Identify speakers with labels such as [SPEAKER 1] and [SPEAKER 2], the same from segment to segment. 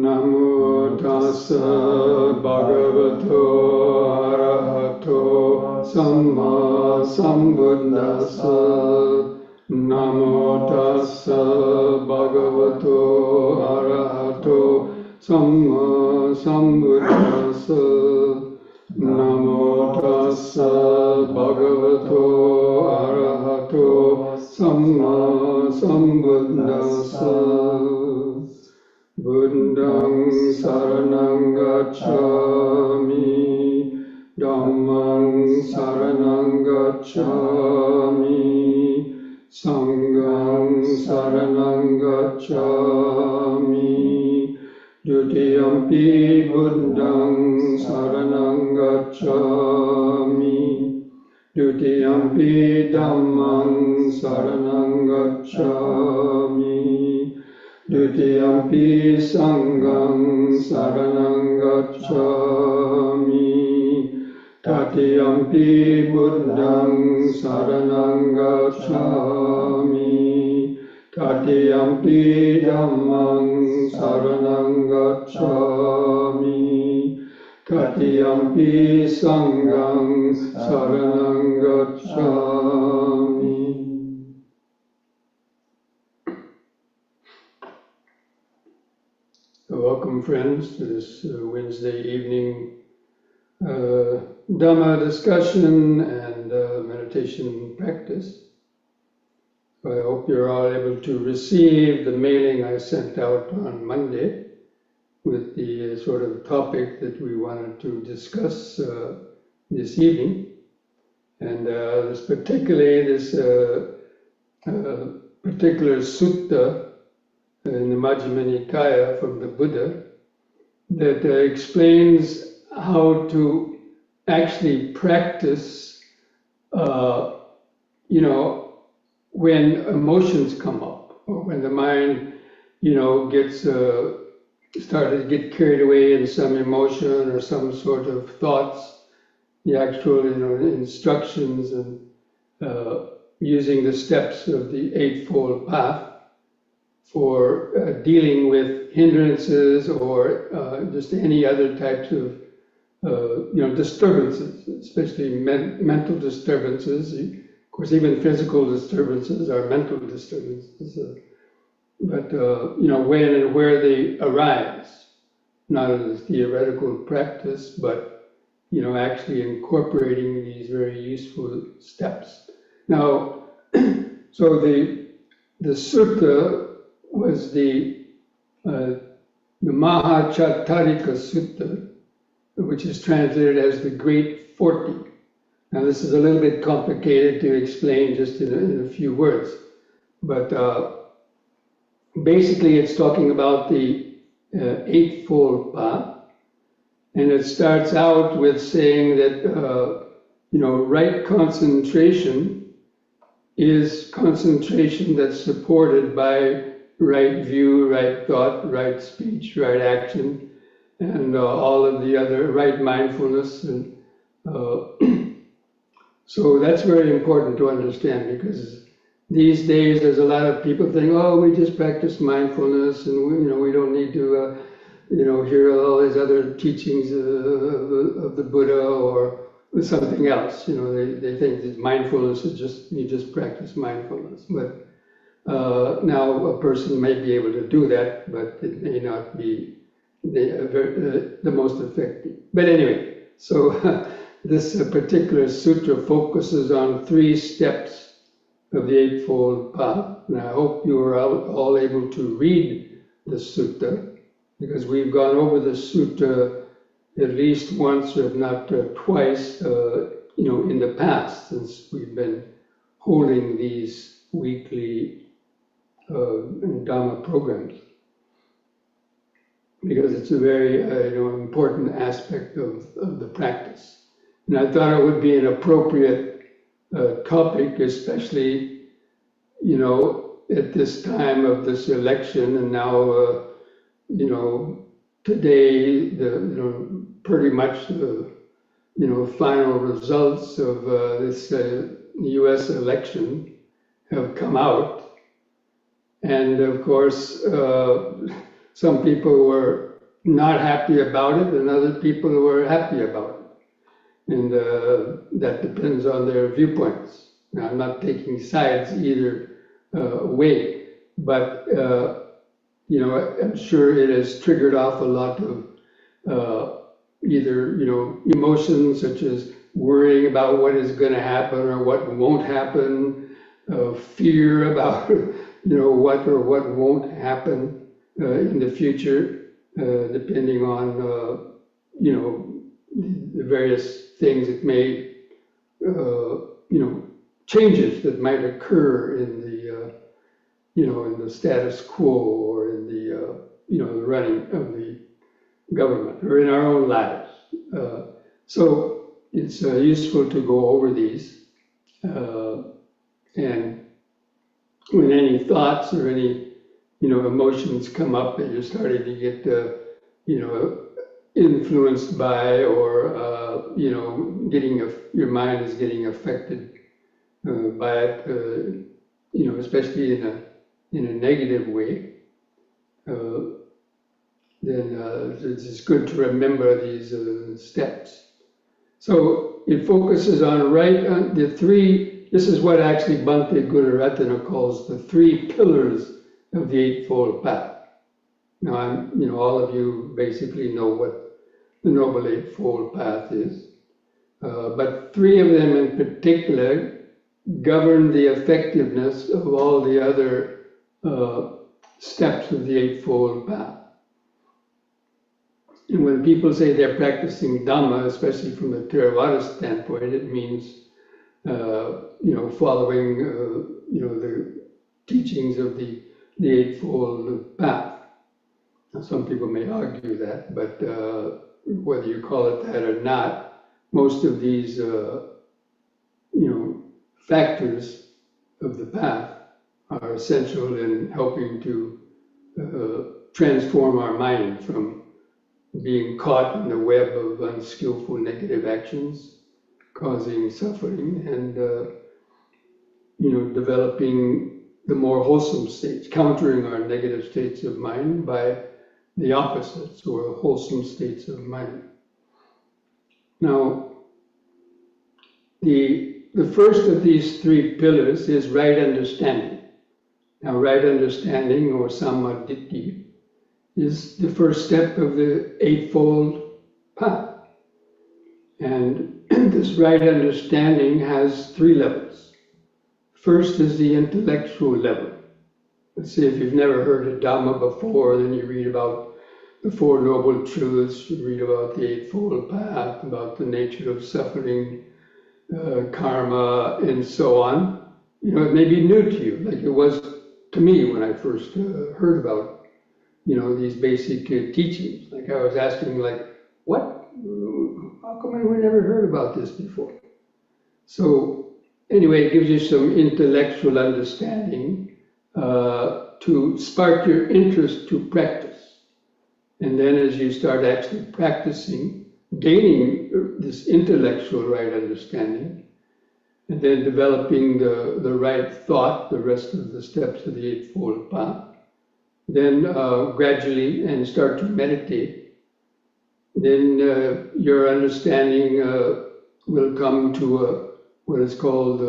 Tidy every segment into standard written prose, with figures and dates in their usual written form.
[SPEAKER 1] Namo tassa bhagavato arahato samma sambuddhassa. Namo tassa bhagavato arahato samma sambuddhassa. Namo tassa bhagavato arahato samma sambuddhassa. Buddhang saranang gacchami, Dhammang saranang gacchami, Sanghang saranang gacchami, Dutiyampi Buddhang saranang gacchami, Dutiyampi Dhammang saranang gacchami, Dutiyampi Sanghang saranang gacchami, Tatiyampi Buddhang saranang gacchami, Tatiyampi Dhammang saranang gacchami, Tatiyampi Sanghang saranang gacchami. Welcome, friends, to this Wednesday evening Dhamma discussion and meditation practice. I hope you're all able to receive the mailing I sent out on Monday with the sort of topic that we wanted to discuss this evening. And this particular sutta in the Majjhima Nikaya from the Buddha that explains how to actually practice, when emotions come up or when the mind, gets started to get carried away in some emotion or some sort of thoughts. The actual, instructions and using the steps of the Eightfold Path for dealing with hindrances or just any other types of disturbances, especially mental disturbances. Of course, even physical disturbances are mental disturbances. But when and where they arise, not as a theoretical practice, but actually incorporating these very useful steps. Now, so the sutta was the Mahachattarika Sutta, which is translated as the Great 40. Now, this is a little bit complicated to explain just in a few words, but basically it's talking about the Eightfold Path, and it starts out with saying that right concentration is concentration that's supported by right view, right thought, right speech, right action, and all of the other right mindfulness. And so that's very important to understand, because these days there's a lot of people think, oh, we just practice mindfulness and we don't need to hear all these other teachings of the Buddha or something else. They think that mindfulness is you just practice mindfulness. But now a person may be able to do that, but it may not be the most effective. But anyway, so this particular sutra focuses on 3 steps of the Eightfold Path. And I hope you are all able to read the sutta, because we've gone over the sutta at least once, if not twice, in the past, since we've been holding these weekly Dhamma programs, because it's a very important aspect of the practice. And I thought it would be an appropriate topic, especially at this time of this election, and now today pretty much the final results of this U.S. election have come out. And of course, some people were not happy about it and other people who are happy about it. And that depends on their viewpoints. Now, I'm not taking sides either way, but I'm sure it has triggered off a lot of either emotions such as worrying about what is going to happen or what won't happen, fear about what or what won't happen in the future, depending on the various things that may changes that might occur in the status quo or in the running of the government or in our own lives. So it's useful to go over these, and when any thoughts or any emotions come up that you're starting to get influenced by, or your mind is getting affected by it, especially in a negative way, then it's good to remember these steps. So it focuses on the three. This is what actually Bhante Gunaratana calls the three pillars of the Eightfold Path. Now, all of you basically know what the Noble Eightfold Path is, but three of them in particular govern the effectiveness of all the other steps of the Eightfold Path. And when people say they're practicing Dhamma, especially from the Theravada standpoint, it means following the teachings of the Eightfold Path. Now, some people may argue that, but whether you call it that or not, most of these factors of the path are essential in helping to transform our mind from being caught in the web of unskillful negative actions causing suffering, and developing the more wholesome states, countering our negative states of mind by the opposites, or wholesome states of mind. Now, the first of these three pillars is right understanding. Now, right understanding, or sammaditthi, is the first step of the Eightfold Path. And this right understanding has three levels. First is the intellectual level. Let's say if you've never heard of Dhamma before, then you read about the Four Noble Truths, you read about the Eightfold Path, about the nature of suffering, karma, and so on. It may be new to you, like it was to me when I first heard about these basic teachings. Like I was asking, what? How come I never heard about this before? So anyway, it gives you some intellectual understanding to spark your interest to practice. And then as you start actually practicing, gaining this intellectual right understanding, and then developing the right thought, the rest of the steps of the Eightfold Path, then gradually, and start to meditate, then your understanding will come to what is called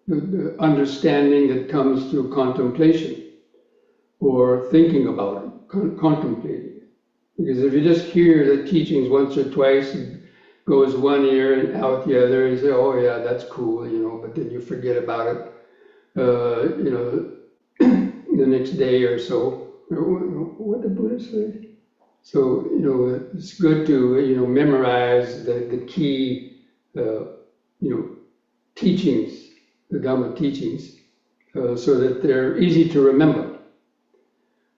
[SPEAKER 1] the understanding that comes through contemplation, or thinking about it, contemplating. Because if you just hear the teachings once or twice, it goes one ear and out the other, and you say, oh yeah, that's cool, but then you forget about it, the next day or so. What did Buddha say? So, it's good to, memorize the key, teachings, the Dhamma teachings, so that they're easy to remember.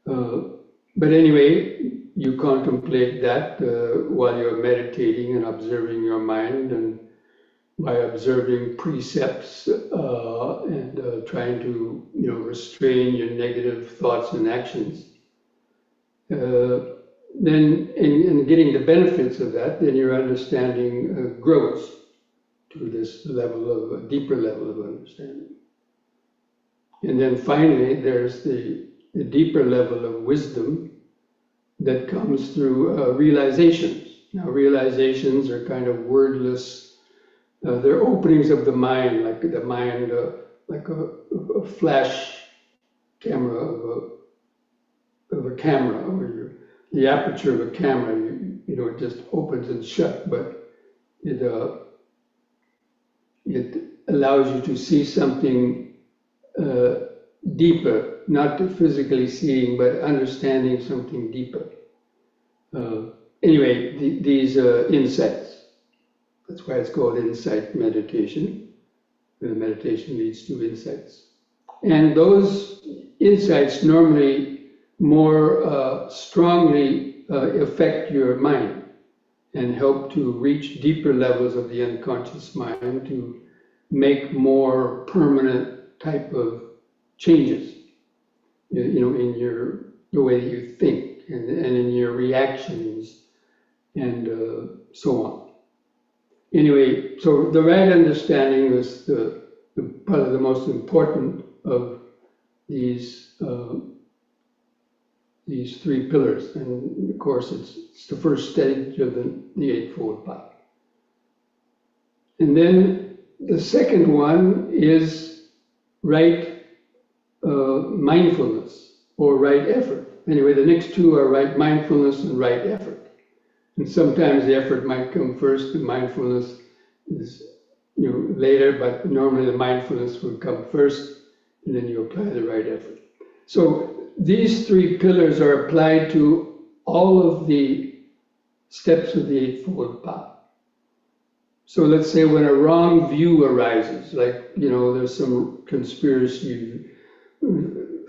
[SPEAKER 1] But anyway, you contemplate that while you're meditating and observing your mind, and by observing precepts and trying to, restrain your negative thoughts and actions. Then, in getting the benefits of that, then your understanding grows to this level of a deeper level of understanding. And then finally, there's the deeper level of wisdom, that comes through realizations. Now, realizations are kind of wordless. They're openings of the mind, like the mind, like a flash camera of a camera, or the aperture of a camera. It just opens and shuts, but it allows you to see something deeper, not physically seeing, but understanding something deeper. Anyway, these insights. That's why it's called insight meditation. The meditation leads to insights. And those insights normally more strongly affect your mind and help to reach deeper levels of the unconscious mind to make more permanent type of changes, in the way that you think and in your reactions and so on. Anyway, so the right understanding is probably the most important of these three pillars, and of course it's the first stage of the Eightfold Path. And then the second one is right mindfulness or right effort. Anyway, the next two are right mindfulness and right effort. And sometimes the effort might come first, the mindfulness is later, but normally the mindfulness will come first, and then you apply the right effort. So these three pillars are applied to all of the steps of the Eightfold Path. So let's say when a wrong view arises, like, there's some conspiracy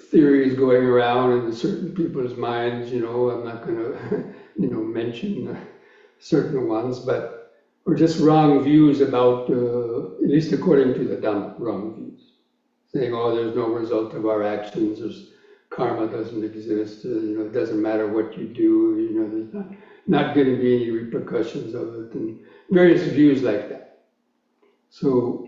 [SPEAKER 1] theories going around in certain people's minds, I'm not going to, mention certain ones, or just wrong views about, at least according to the Dhamma, wrong views. Saying, there's no result of our actions, karma doesn't exist, it doesn't matter what you do, there's not going to be any repercussions of it, and various views like that. So,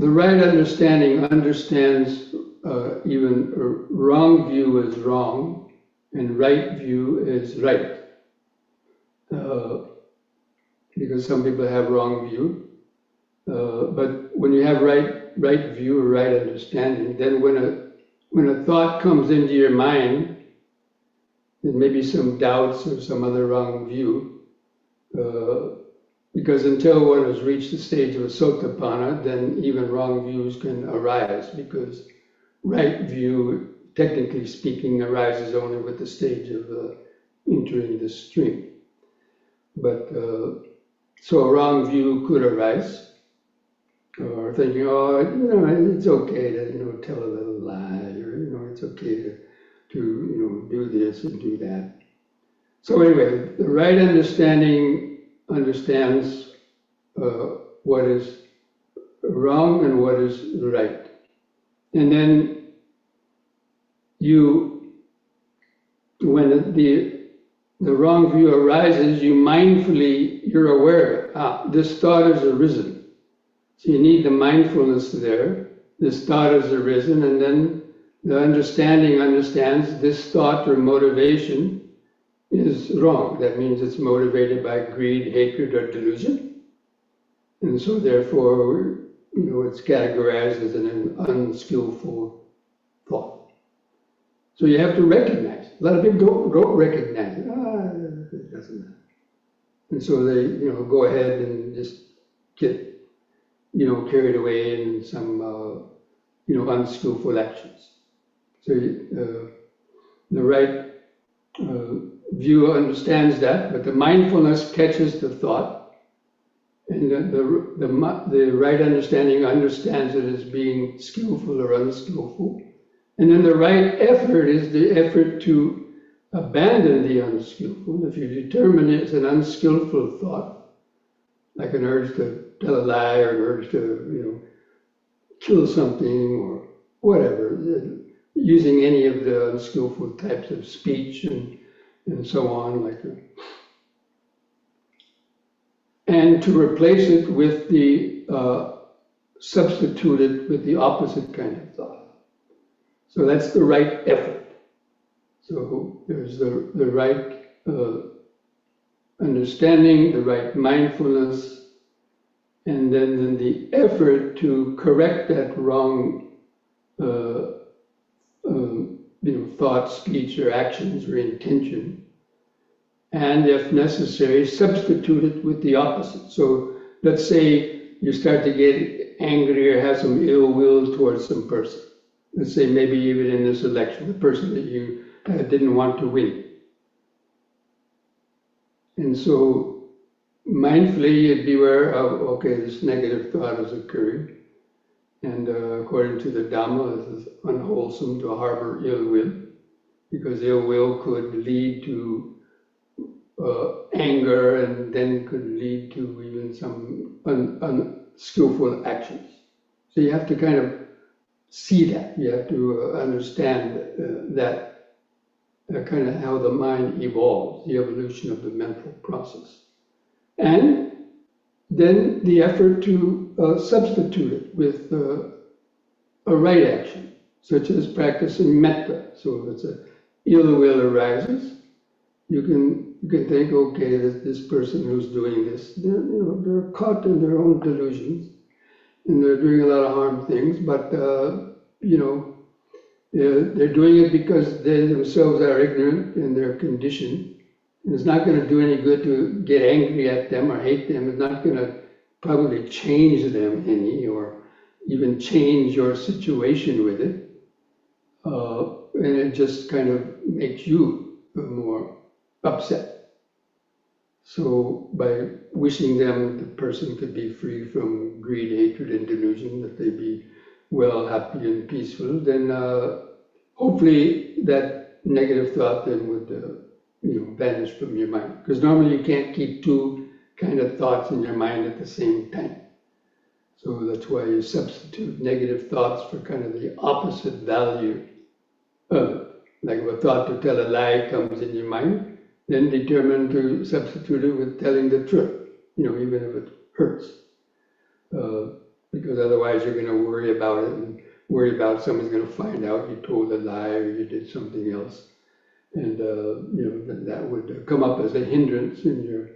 [SPEAKER 1] the right understanding understands even a wrong view is wrong and right view is right. Because some people have wrong view, but when you have right view or right understanding, then when a thought comes into your mind, there may be some doubts or some other wrong view, because until one has reached the stage of a sotapanna, then even wrong views can arise, because right view, technically speaking, arises only with the stage of entering the stream. But so a wrong view could arise, or thinking, it's okay to tell a little lie, or it's okay to do this and do that. So anyway, the right understanding understands what is wrong and what is right. And then when the wrong view arises, you're aware, this thought has arisen. So you need the mindfulness there. This thought has arisen, and then the understanding understands this thought or motivation is wrong. That means it's motivated by greed, hatred, or delusion. And so therefore, it's categorized as an unskillful thought. So you have to recognize it. A lot of people don't recognize it. It doesn't matter. And so they, go ahead and just get, carried away in some, unskillful actions. So the right view understands that, but the mindfulness catches the thought, and the right understanding understands it as being skillful or unskillful. And then the right effort is the effort to abandon the unskillful. If you determine it's an unskillful thought, like an urge to tell a lie or an urge to, kill something or whatever, using any of the unskillful types of speech and so on, and to replace it with the substitute it with the opposite kind of thought. So that's the right effort. So there's the right understanding, the right mindfulness, and then the effort to correct that wrong thought, speech, or actions, or intention, and if necessary, substitute it with the opposite. So let's say you start to get angry or have some ill will towards some person. Let's say maybe even in this election, the person that you didn't want to win. And so mindfully you'd be aware of, okay, this negative thought is occurring. And according to the Dhamma, it is unwholesome to harbor ill will, because ill will could lead to anger, and then could lead to even some unskillful actions. So you have to kind of see that. You have to understand that kind of how the mind evolves, the evolution of the mental process. And then the effort to substitute it with a right action, such as practicing metta. So if it's a ill will arises, you can think, okay, this person who's doing this, they're caught in their own delusions, and they're doing a lot of harm things, but they're doing it because they themselves are ignorant and they're conditioned. And it's not going to do any good to get angry at them or hate them. It's not going to probably change them any, or even change your situation with it. And it just kind of makes you more upset. So by wishing them, the person could be free from greed, hatred, and delusion, that they be well, happy, and peaceful, then hopefully that negative thought then would vanish from your mind. Because normally you can't keep two kind of thoughts in your mind at the same time. So that's why you substitute negative thoughts for kind of the opposite value of it. Like if a thought to tell a lie comes in your mind, then determine to substitute it with telling the truth, even if it hurts. Because otherwise you're going to worry about it and worry about someone's going to find out you told a lie or you did something else. And that would come up as a hindrance in your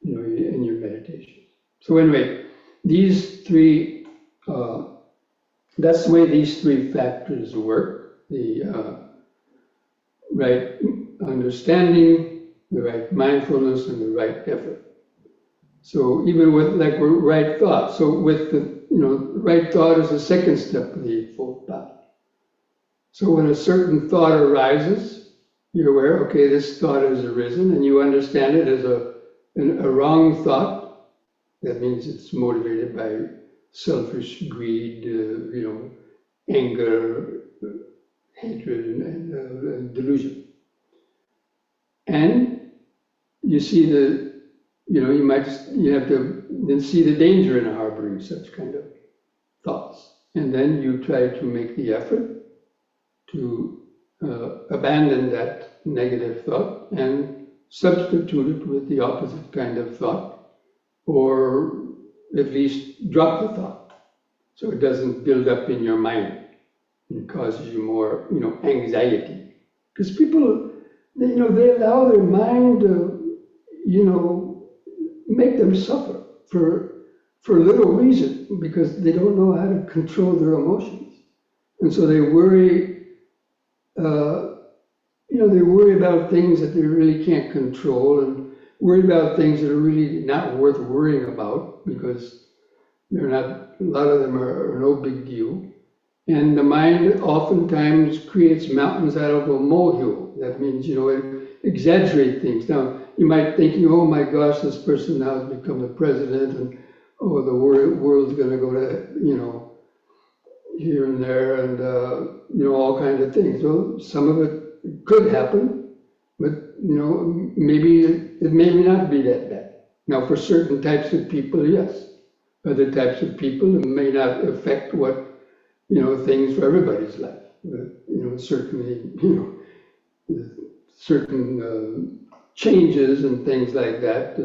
[SPEAKER 1] in your meditation. So anyway, these three, that's the way these three factors work: the right understanding, the right mindfulness, and the right effort. So even with right thought, so with the right thought is the second step of the Eightfold Path. So when a certain thought arises, you're aware, okay, this thought has arisen, and you understand it as a wrong thought. That means it's motivated by selfish greed, anger, hatred, and delusion. And you see you have to then see the danger in harboring such kind of thoughts. And then you try to make the effort to abandon that negative thought and substitute it with the opposite kind of thought, or at least drop the thought so it doesn't build up in your mind and causes you more anxiety. Because people, they allow their mind to make them suffer for little reason, because they don't know how to control their emotions. And so they worry, they worry about things that they really can't control, and worry about things that are really not worth worrying about, because they're not, a lot of them are no big deal. And the mind oftentimes creates mountains out of a molehill. That means, it exaggerates things. Now, you might think, oh my gosh, this person now has become the president, and oh, the world's going to go to, here and there, and all kinds of things. Well, some of it could happen, but maybe it may not be that bad. Now, for certain types of people, yes. Other types of people, it may not affect what things for everybody's life. But certainly, certain changes and things like that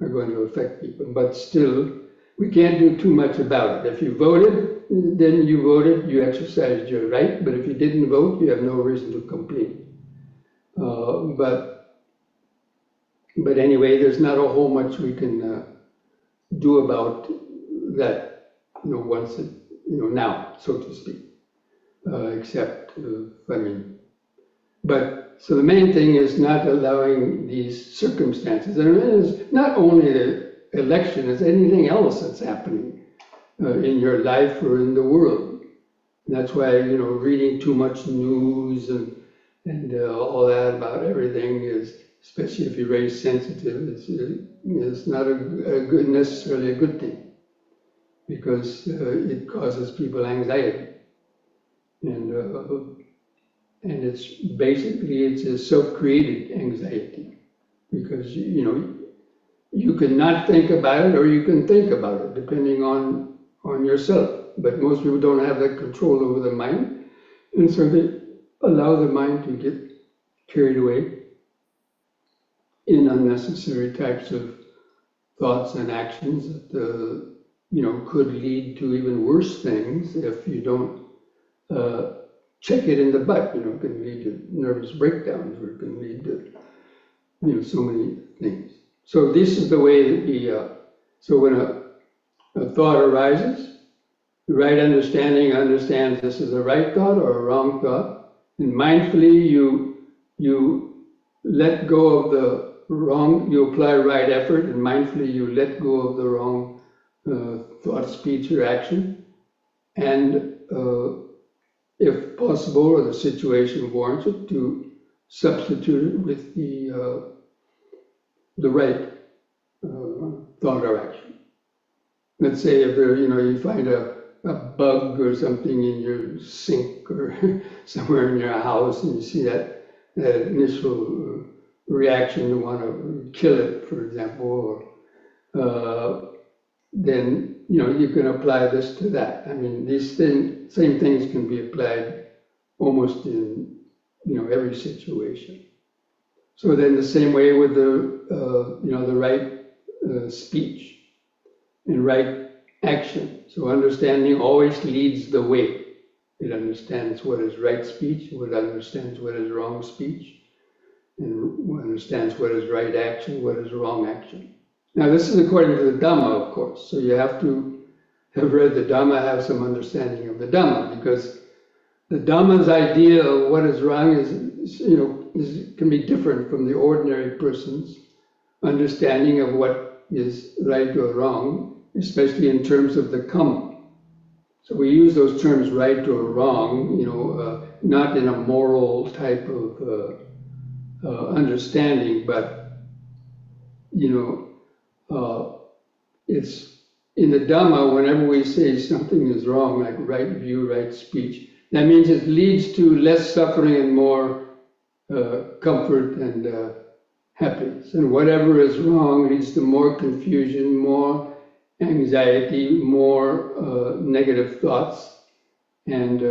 [SPEAKER 1] are going to affect people. But still, we can't do too much about it. If you voted, then you voted, you exercised your right, but if you didn't vote, you have no reason to complain. But anyway, there's not a whole much we can do about that, once it, now, so to speak, except, but so the main thing is not allowing these circumstances, and it is not only the election, it's anything else that's happening in your life or in the world. And that's why, reading too much news and all that about everything is, especially if you're very sensitive, it's not necessarily a good thing, because it causes people anxiety. And it's basically, it's a self-created anxiety, because, you can not think about it or you can think about it, depending on yourself. But most people don't have that control over the mind, and so they allow the mind to get carried away in unnecessary types of thoughts and actions that could lead to even worse things if you don't check it in the butt. It can lead to nervous breakdowns, or it can lead to so many things. So this is the way that so when a thought arises, the right understanding understands this is a right thought or a wrong thought, and mindfully you let go of the wrong, you apply right effort, and mindfully you let go of the wrong thought, speech, or action, and if possible, or the situation warrants it, to substitute it with the right thought or action. Let's say if there, you find a bug or something in your sink or somewhere in your house, and you see that initial reaction to want to kill it, for example, or then you can apply this to that. I mean, these same things can be applied almost in every situation. So then the same way with the right speech and right action. So understanding always leads the way. It understands what is right speech, it understands what is wrong speech, and understands what is right action, what is wrong action. Now this is according to the Dhamma, of course, so you have to have read the Dhamma, have some understanding of the Dhamma, because the Dhamma's idea of what is wrong can be different from the ordinary person's understanding of what is right or wrong, especially in terms of the karma. So we use those terms right or wrong, not in a moral type of understanding, but it's in the Dhamma, whenever we say something is wrong, like right view, right speech, that means it leads to less suffering and more comfort and happiness. And whatever is wrong leads to more confusion, more anxiety, more negative thoughts and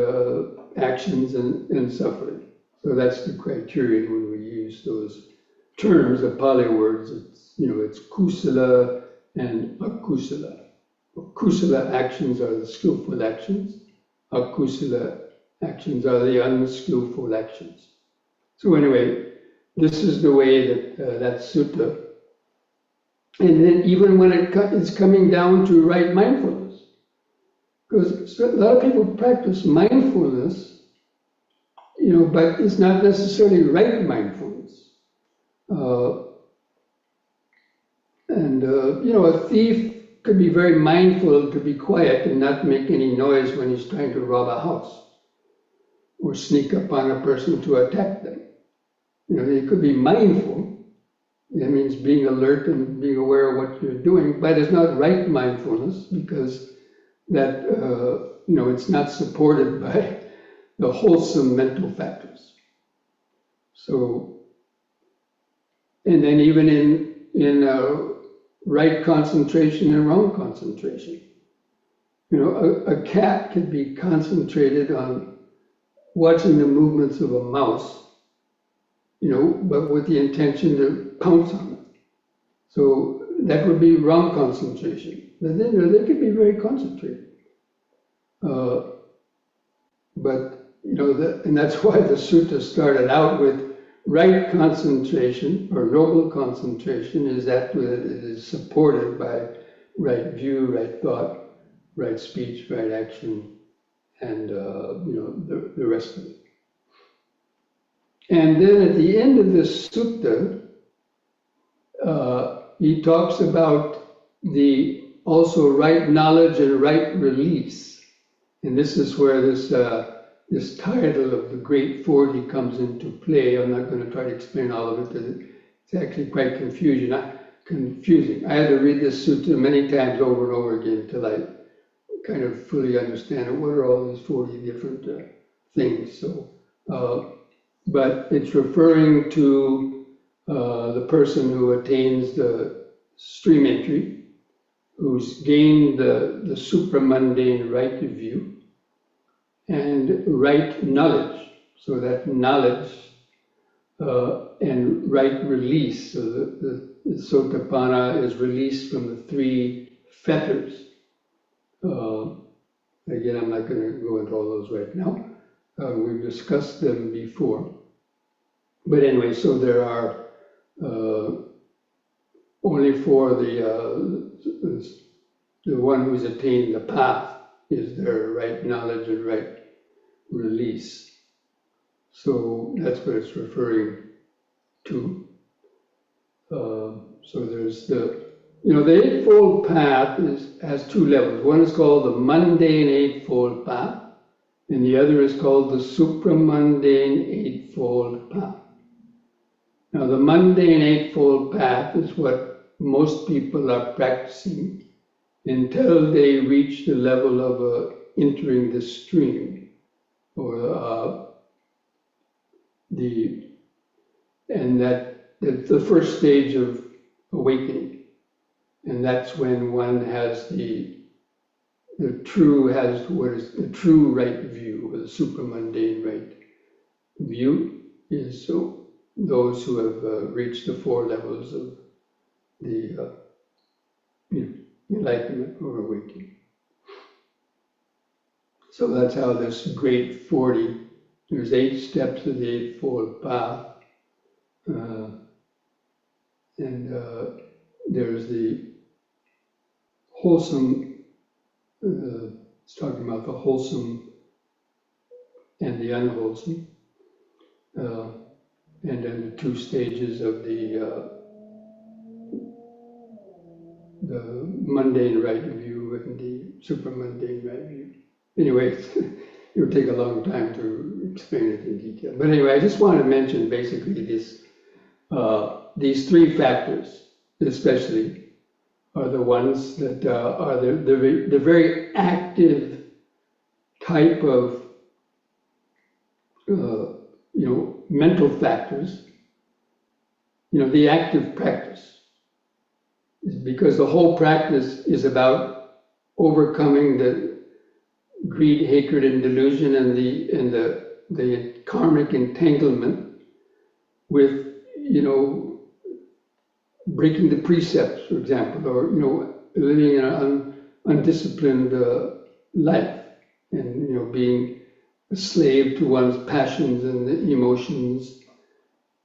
[SPEAKER 1] actions and suffering. So that's the criterion when we use those terms, the Pali words. It's kusala and akusala. Kusala actions are the skillful actions. Akusala actions are the unskillful actions. So anyway, this is the way that that's sutta. And then even when it's coming down to right mindfulness, because a lot of people practice mindfulness, but it's not necessarily right mindfulness. A thief could be very mindful to be quiet and not make any noise when he's trying to rob a house or sneak up on a person to attack them. He could be mindful. That means being alert and being aware of what you're doing, but it's not right mindfulness, because that, it's not supported by the wholesome mental factors. So, and then even in right concentration and wrong concentration. A cat could be concentrated on watching the movements of a mouse, but with the intention to pounce on it. So that would be wrong concentration. but then they can be very concentrated. But and that's why the sutta started out with right concentration or noble concentration, is that it is supported by right view, right thought, right speech, right action, and the rest of it. And then at the end of this sutta, he talks about the also right knowledge and right release. And this is where this title of the Great 40 comes into play. I'm not going to try to explain all of it. It's actually quite confusing. I had to read this sutta many times over and over again until I kind of fully understand it. What are all these 40 different things? So, but it's referring to the person who attains the stream entry, who's gained the supramundane right view and right knowledge. So that knowledge and right release. So the Sotapanna is released from the three fetters. Again, I'm not going to go into all those right now. We've discussed them before. But anyway, so there are only for the one who's attained the path is there right knowledge and right release. So that's what it's referring to. So there's the Eightfold Path has two levels. One is called the Mundane Eightfold Path, and the other is called the Supramundane Eightfold Path. Now, the Mundane Eightfold Path is what most people are practicing until they reach the level of entering the stream, or the first stage of awakening. And that's when one has the true right view, or the supramundane right view, is so those who have reached the four levels of the enlightenment or awakening. So that's how this great 40, there's 8 steps of the Eightfold Path, and there's the wholesome, it's talking about the wholesome and the unwholesome, and then the 2 stages of the mundane right view and the supramundane right view. Anyway, it would take a long time to explain it in detail. But anyway, I just wanted to mention basically these 3 factors, especially, are the ones that are the very active type of mental factors. The active practice, because the whole practice is about overcoming the greed, hatred, and delusion, and the karmic entanglement with breaking the precepts, for example, or living an undisciplined life, and being a slave to one's passions and the emotions,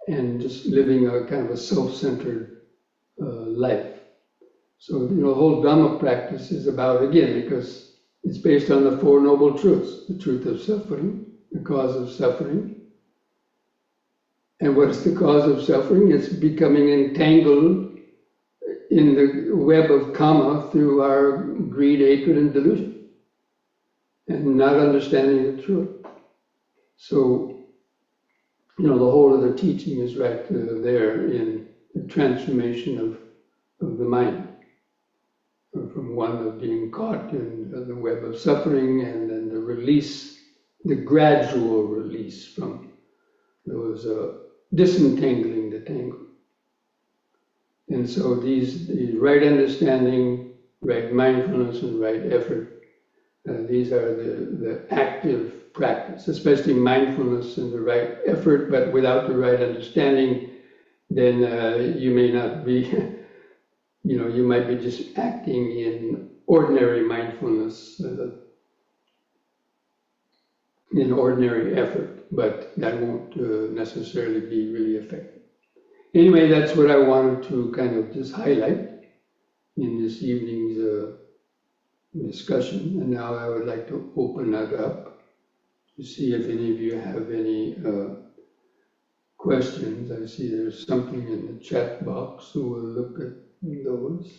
[SPEAKER 1] and just living a kind of a self-centered life. So the whole Dhamma practice is about, again, because it's based on the 4 Noble Truths: the truth of suffering, the cause of suffering. And what's the cause of suffering? It's becoming entangled in the web of karma through our greed, hatred, and delusion, and not understanding the truth. So, the whole of the teaching is right there in the transformation of the mind, from one of being caught in the web of suffering, and then the release, the gradual release from those disentangling the tangle. And so the right understanding, right mindfulness, and right effort, these are the active practice, especially mindfulness and the right effort. But without the right understanding, then you may not be you might be just acting in ordinary mindfulness, in ordinary effort, but that won't necessarily be really effective. Anyway, that's what I wanted to kind of just highlight in this evening's discussion. And now I would like to open that up to see if any of you have any questions. I see there's something in the chat box, so we'll look at those.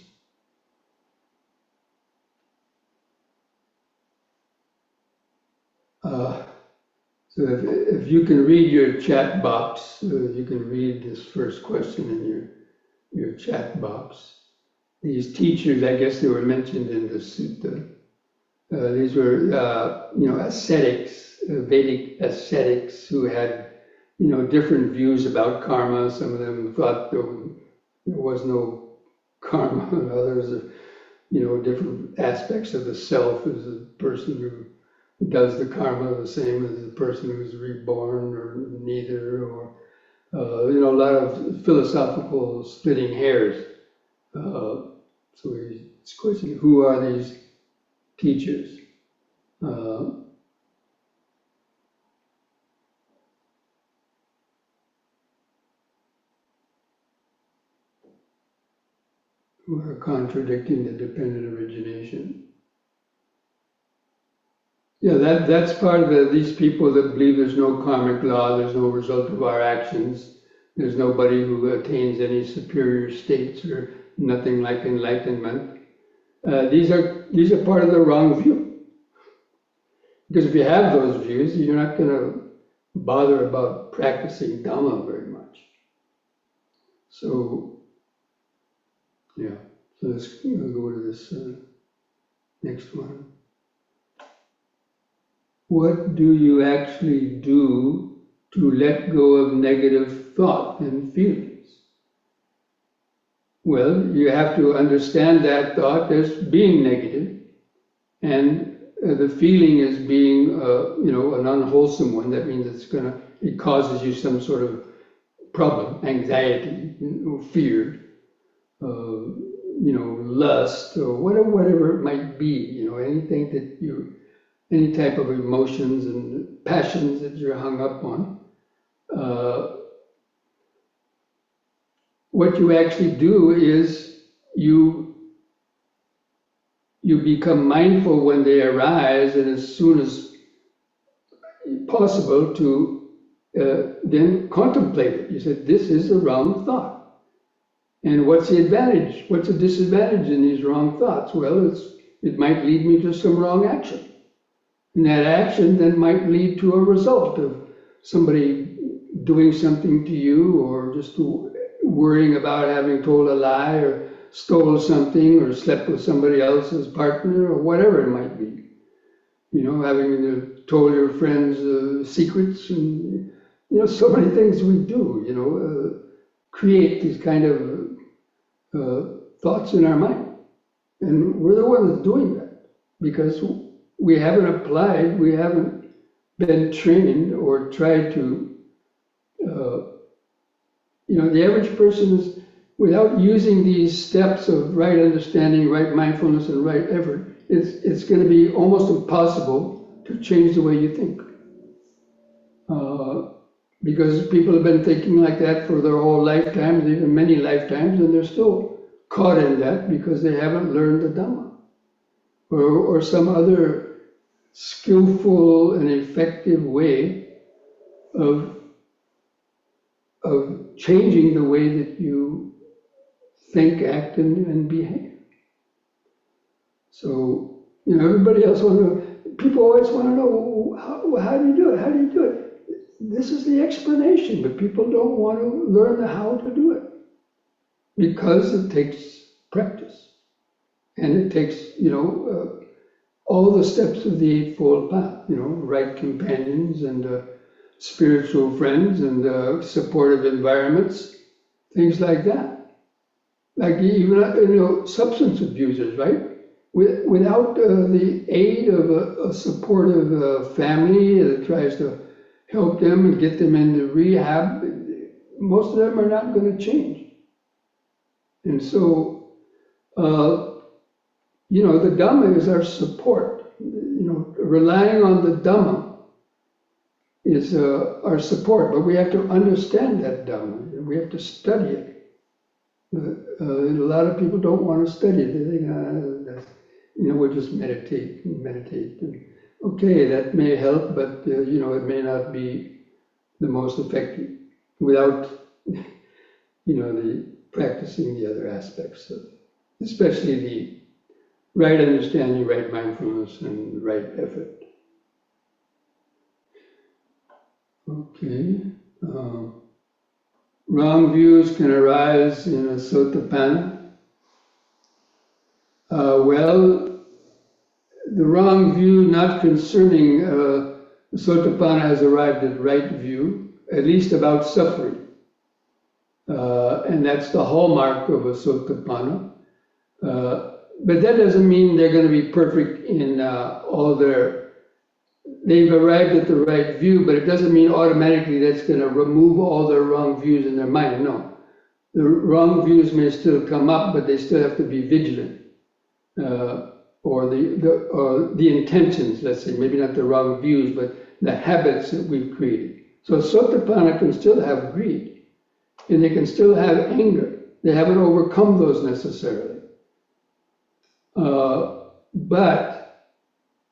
[SPEAKER 1] So if you can read your chat box, you can read this first question in your chat box. These teachers, I guess they were mentioned in the sutta. These were, ascetics, Vedic ascetics who had, different views about karma. Some of them thought there was no karma, and others, different aspects of the self as a person who does the karma the same as the person who's reborn, or neither, or a lot of philosophical splitting hairs. So it's a question: who are these teachers? Who are contradicting the dependent origination? Yeah, that's part of these people that believe there's no karmic law, there's no result of our actions, there's nobody who attains any superior states or nothing like enlightenment. These are part of the wrong view. Because if you have those views, you're not going to bother about practicing Dhamma very much. So, yeah. So let's go to this next one. What do you actually do to let go of negative thought and feelings? Well, you have to understand that thought as being negative, and the feeling as being, an unwholesome one. That means it causes you some sort of problem, anxiety, fear, lust, or whatever it might be. Anything that any type of emotions and passions that you're hung up on. What you actually do is you become mindful when they arise, and as soon as possible to then contemplate it. You said, this is a wrong thought. And what's the advantage? What's the disadvantage in these wrong thoughts? Well, it might lead me to some wrong action. And that action then might lead to a result of somebody doing something to you, or just worrying about having told a lie, or stole something, or slept with somebody else's partner, or whatever it might be. Having told your friends secrets, and so many things we do. Create these kind of thoughts in our mind, and we're the ones doing that because we haven't applied, we haven't been trained or tried to, the average person is, without using these steps of right understanding, right mindfulness, and right effort, it's going to be almost impossible to change the way you think. Because people have been thinking like that for their whole lifetimes, even many lifetimes, and they're still caught in that because they haven't learned the Dhamma. Or some other skillful and effective way of changing the way that you think, act, and behave. So, everybody else people always want to know, how do you do it? How do you do it? This is the explanation, but people don't want to learn how to do it because it takes practice. And it takes, all the steps of the Eightfold Path, right companions and spiritual friends and supportive environments, things like that. Like even, substance abusers, right? Without the aid of a supportive family that tries to help them and get them into rehab, most of them are not going to change. And so The Dhamma is our support. Relying on the Dhamma is our support, but we have to understand that Dhamma. We have to study it. A lot of people don't want to study it. They think, we'll just meditate and meditate. And, okay, that may help, but it may not be the most effective without, the practicing the other aspects of, especially the right understanding, right mindfulness, and right effort. Okay. Wrong views can arise in a sotapanna. Well, the wrong view not concerning the sotapanna has arrived at right view, at least about suffering. And that's the hallmark of a sotapanna. But that doesn't mean they're going to be perfect in they've arrived at the right view, but it doesn't mean automatically that's going to remove all their wrong views in their mind. No. The wrong views may still come up, but they still have to be vigilant. Or the intentions, let's say, maybe not the wrong views, but the habits that we've created. So sotapanna can still have greed, and they can still have anger. They haven't overcome those necessarily. But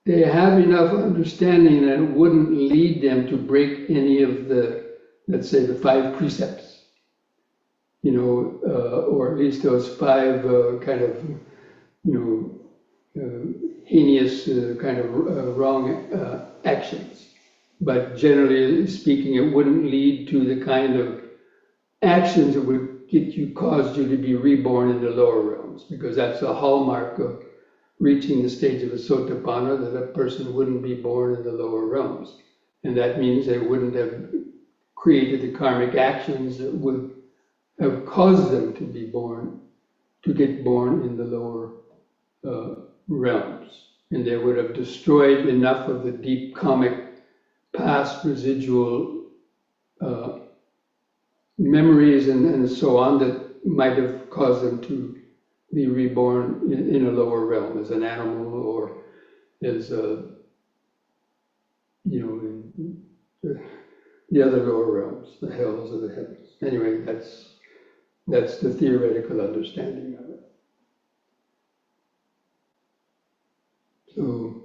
[SPEAKER 1] they have enough understanding that it wouldn't lead them to break any of the, let's say, the 5 precepts, or at least those 5 kind of, heinous kind of wrong actions. But generally speaking, it wouldn't lead to the kind of actions that would cause you to be reborn in the lower realms, because that's a hallmark of reaching the stage of a sotapanna, that a person wouldn't be born in the lower realms. And that means they wouldn't have created the karmic actions that would have caused them to get born in the lower realms. And they would have destroyed enough of the deep karmic past residual memories and so on that might have caused them to be reborn in a lower realm as an animal, or as the other lower realms, the hells or the heavens. Anyway, that's the theoretical understanding of it. So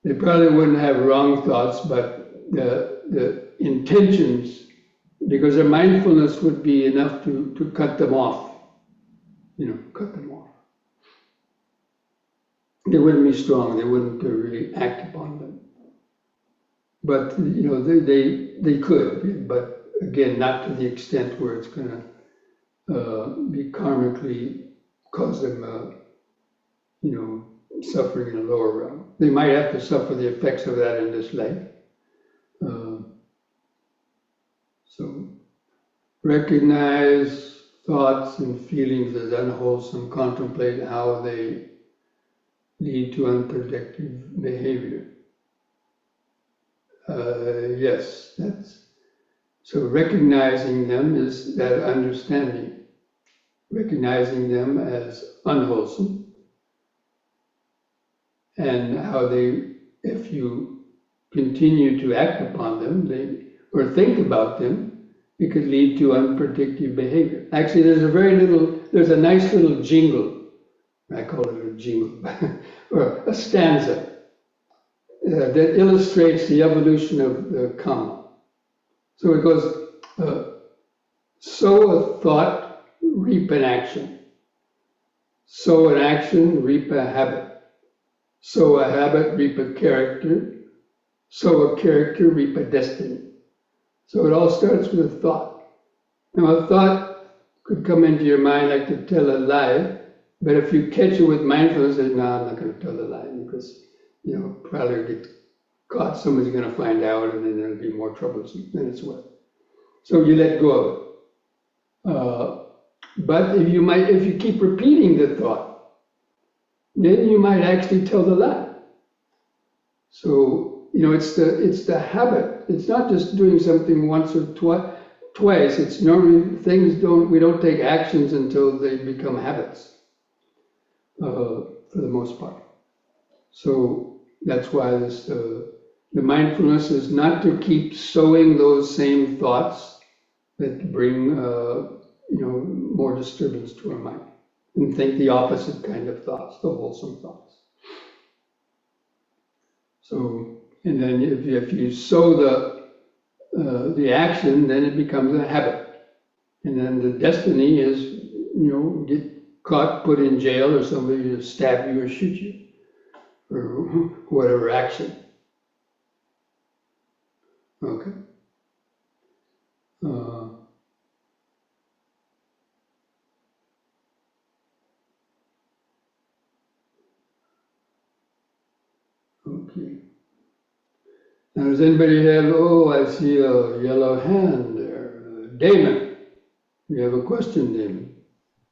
[SPEAKER 1] they probably wouldn't have wrong thoughts, but the intentions, because their mindfulness would be enough to cut them off. Cut them off. They wouldn't be strong. They wouldn't really act upon them. But they could, but again, not to the extent where it's going to be karmically cause them, suffering in a lower realm. They might have to suffer the effects of that in this life. So recognize thoughts and feelings as unwholesome, contemplate how they lead to unproductive behavior. Yes, so recognizing them is that understanding, recognizing them as unwholesome, and how if you continue to act upon them, or think about them, it could lead to unpredictable behavior. Actually, there's a nice little jingle, I call it a jingle, or a stanza, that illustrates the evolution of the karma. So it goes, sow a thought, reap an action. Sow an action, reap a habit. Sow a habit, reap a character. Sow a character, reap a destiny. So it all starts with a thought. Now, a thought could come into your mind like to tell a lie, but if you catch it with mindfulness, no, I'm not going to tell a lie, because probably get caught. Somebody's going to find out, and then there'll be more troublesome than it's worth. So you let go of it. But if you keep repeating the thought, then you might actually tell the lie. So it's the habit. It's not just doing something once or twice, it's normally we don't take actions until they become habits, for the most part. So that's why the mindfulness is not to keep sowing those same thoughts that bring, more disturbance to our mind, and think the opposite kind of thoughts, the wholesome thoughts. So, and then if you sow the action, then it becomes a habit. And then the destiny is, get caught, put in jail, or somebody to stab you or shoot you, or whatever action. Okay. Okay. Now, does anybody have, I see a yellow hand there. Damon, you have a question, Damon?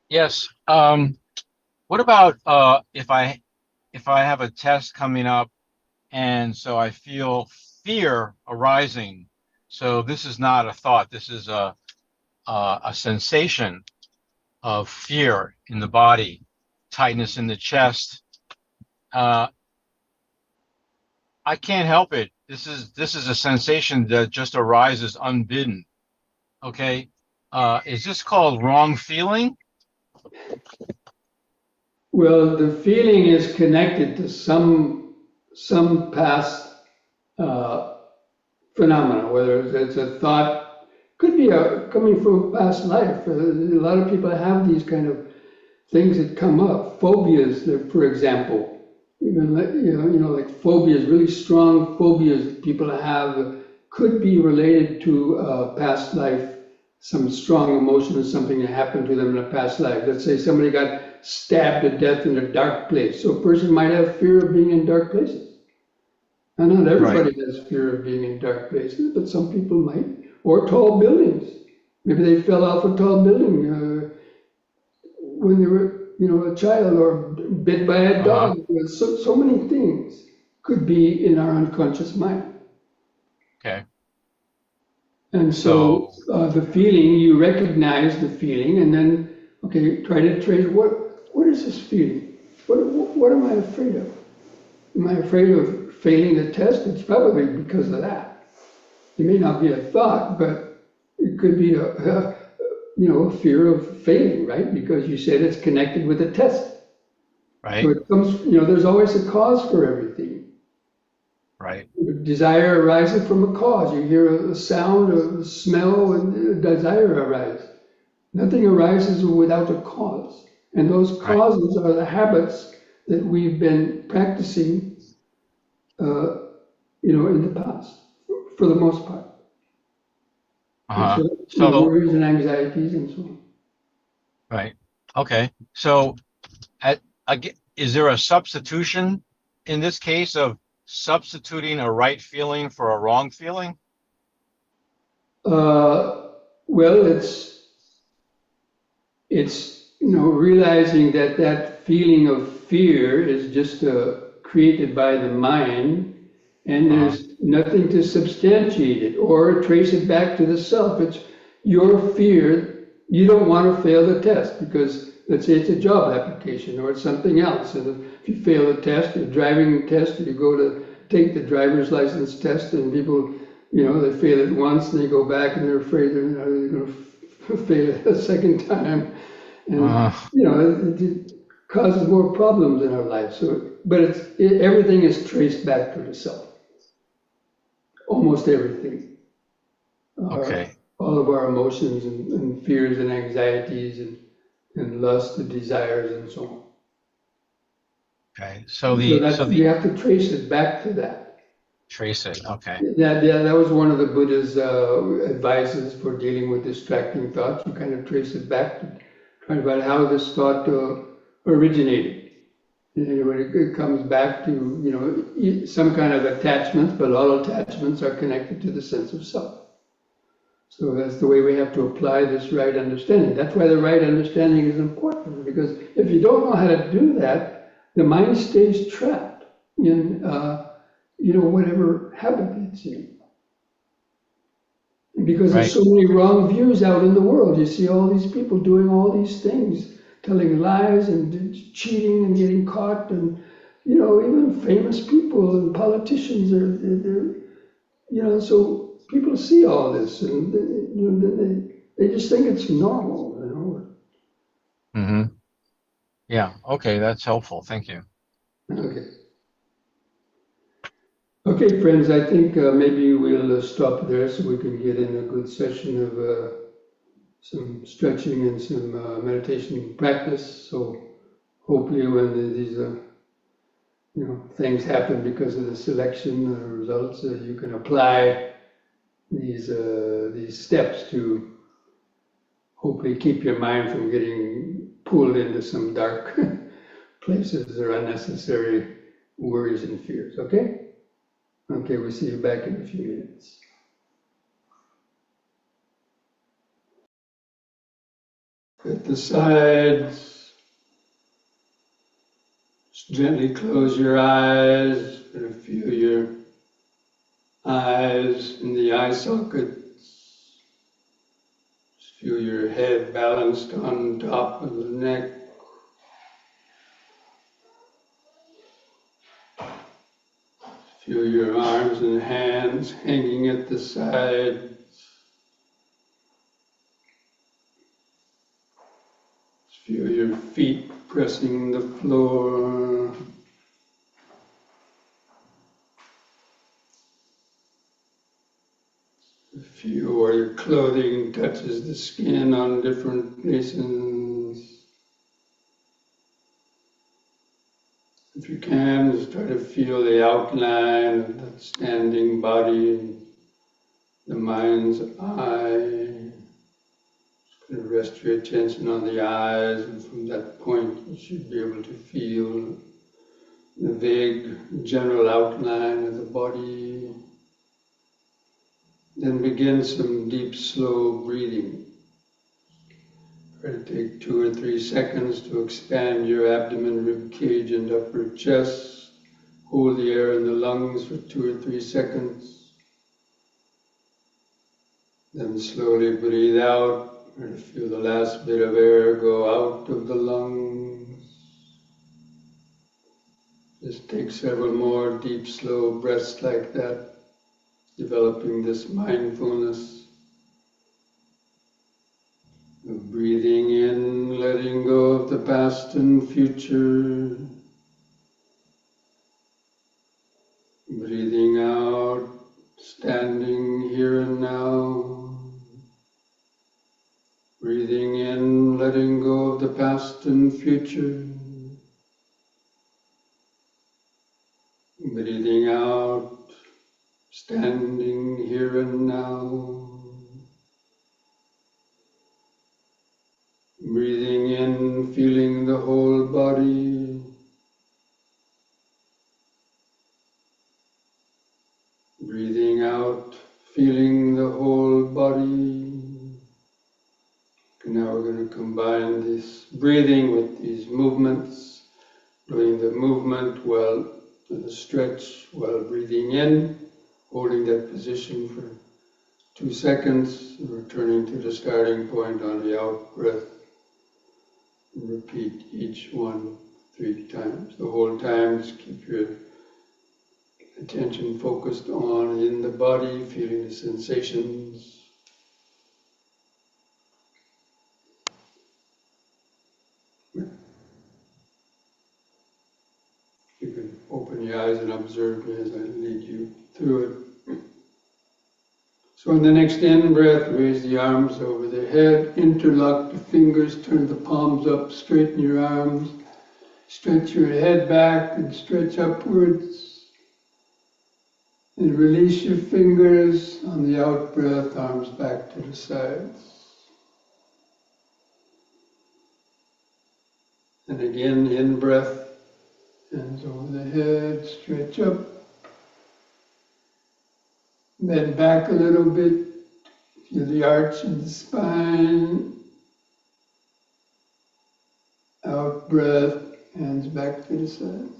[SPEAKER 2] Yes. What about if I have a test coming up, and so I feel fear arising? So this is not a thought. This is a sensation of fear in the body, tightness in the chest. I can't help it. This is a sensation that just arises unbidden. Okay. Is this called wrong feeling?
[SPEAKER 1] Well, the feeling is connected to some past phenomena, whether it's a thought, could be coming from a past life. A lot of people have these kind of things that come up, phobias, for example. Even like phobias, really strong phobias that people have could be related to past life, some strong emotion or something that happened to them in a past life. Let's say somebody got stabbed to death in a dark place. So a person might have fear of being in dark places. And not everybody has fear of being in dark places, but some people might. Or tall buildings. Maybe they fell off a tall building when they were, a child, or bit by a dog. So many things could be in our unconscious mind.
[SPEAKER 2] Okay.
[SPEAKER 1] And so the feeling, you recognize the feeling, and then, try to trace what is this feeling? What am I afraid of? Am I afraid of failing the test? It's probably because of that. It may not be a thought, but it could be a fear of failing, right? Because you said it's connected with a test.
[SPEAKER 2] Right.
[SPEAKER 1] So it comes, there's always a cause for everything.
[SPEAKER 2] Right.
[SPEAKER 1] Desire arises from a cause. You hear a sound, a smell, and desire arises. Nothing arises without a cause. And those causes are the habits that we've been practicing, in the past, for the most part. So, worries and anxieties and so on.
[SPEAKER 2] Right. Okay. So, is there a substitution in this case of substituting a right feeling for a wrong feeling?
[SPEAKER 1] Well, it's realizing that feeling of fear is just created by the mind, and there's nothing to substantiate it or trace it back to the self. It's your fear. You don't want to fail the test because, let's say it's a job application or it's something else. And if you fail the test, a driving test, you go to take the driver's license test, and people, they fail it once and they go back and they're afraid they're going to fail it a second time. And, it causes more problems in our life. So, but everything is traced back to the self. Almost everything.
[SPEAKER 2] Okay.
[SPEAKER 1] All of our emotions and fears and anxieties and lust and desires and so on.
[SPEAKER 2] Okay. So
[SPEAKER 1] you have to trace it back to that.
[SPEAKER 2] Trace it. Okay.
[SPEAKER 1] That was one of the Buddha's advices for dealing with distracting thoughts. You kind of trace it back to try about how this thought originated. When it comes back to some kind of attachment, but all attachments are connected to the sense of self. So that's the way we have to apply this right understanding. That's why the right understanding is important, because if you don't know how to do that, the mind stays trapped in whatever habit it's in. Because there's
[SPEAKER 2] Right.
[SPEAKER 1] so many wrong views out in the world. You see all these people doing all these things, telling lies and cheating and getting caught, and even famous people and politicians they're so people see all this and they just think it's normal.
[SPEAKER 2] Mm-hmm. Yeah. Okay, that's helpful. Thank you.
[SPEAKER 1] Okay. Okay, friends, I think maybe we'll stop there so we can get in a good session of some stretching and some meditation practice. So hopefully when these things happen because of the selection results, you can apply these steps to hopefully keep your mind from getting pulled into some dark places or unnecessary worries and fears. Okay? Okay, we'll see you back in a few minutes. At the sides, just gently close your eyes and feel your eyes in the eye sockets. Just feel your head balanced on top of the neck. Feel your arms and hands hanging at the sides. Feel your feet pressing the floor. Feel where your clothing touches the skin on different places. If you can, just try to feel the outline of that standing body, the mind's eye. Just kind of rest your attention on the eyes, and from that point you should be able to feel the vague general outline of the body. Then begin some deep, slow breathing. Try to take 2 or 3 seconds to expand your abdomen, rib cage, and upper chest. Hold the air in the lungs for 2 or 3 seconds. Then slowly breathe out. Try to feel the last bit of air go out of the lungs. Just take several more deep, slow breaths like that, developing this mindfulness of breathing in, letting go of the past and future. Breathing out, standing here and now. Breathing in, letting go of the past and future. Breathing out, standing here and now. Breathing in, feeling the whole body. Breathing out, feeling the whole body. Now we're going to combine this breathing with these movements, doing the movement while the stretch while breathing in, holding that position for 2 seconds, returning to the starting point on the out breath. Repeat each one 3 times. The whole time, just keep your attention focused on in the body, feeling the sensations. You can open your eyes and observe me as I lead you through it. So on the next in-breath, raise the arms over the head, interlock the fingers, turn the palms up, straighten your arms, stretch your head back and stretch upwards. And release your fingers on the out-breath, arms back to the sides. And again, in-breath, hands over the head, stretch up. Bend back a little bit, feel the arch in the spine. Out breath, hands back to the sides.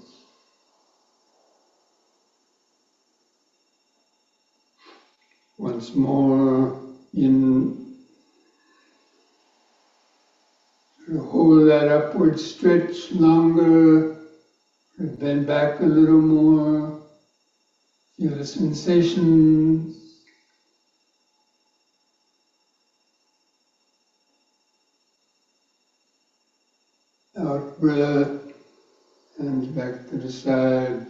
[SPEAKER 1] Once more, In, hold that upward stretch longer, bend back a little more, feel the sensations. Out breath, hands back to the sides.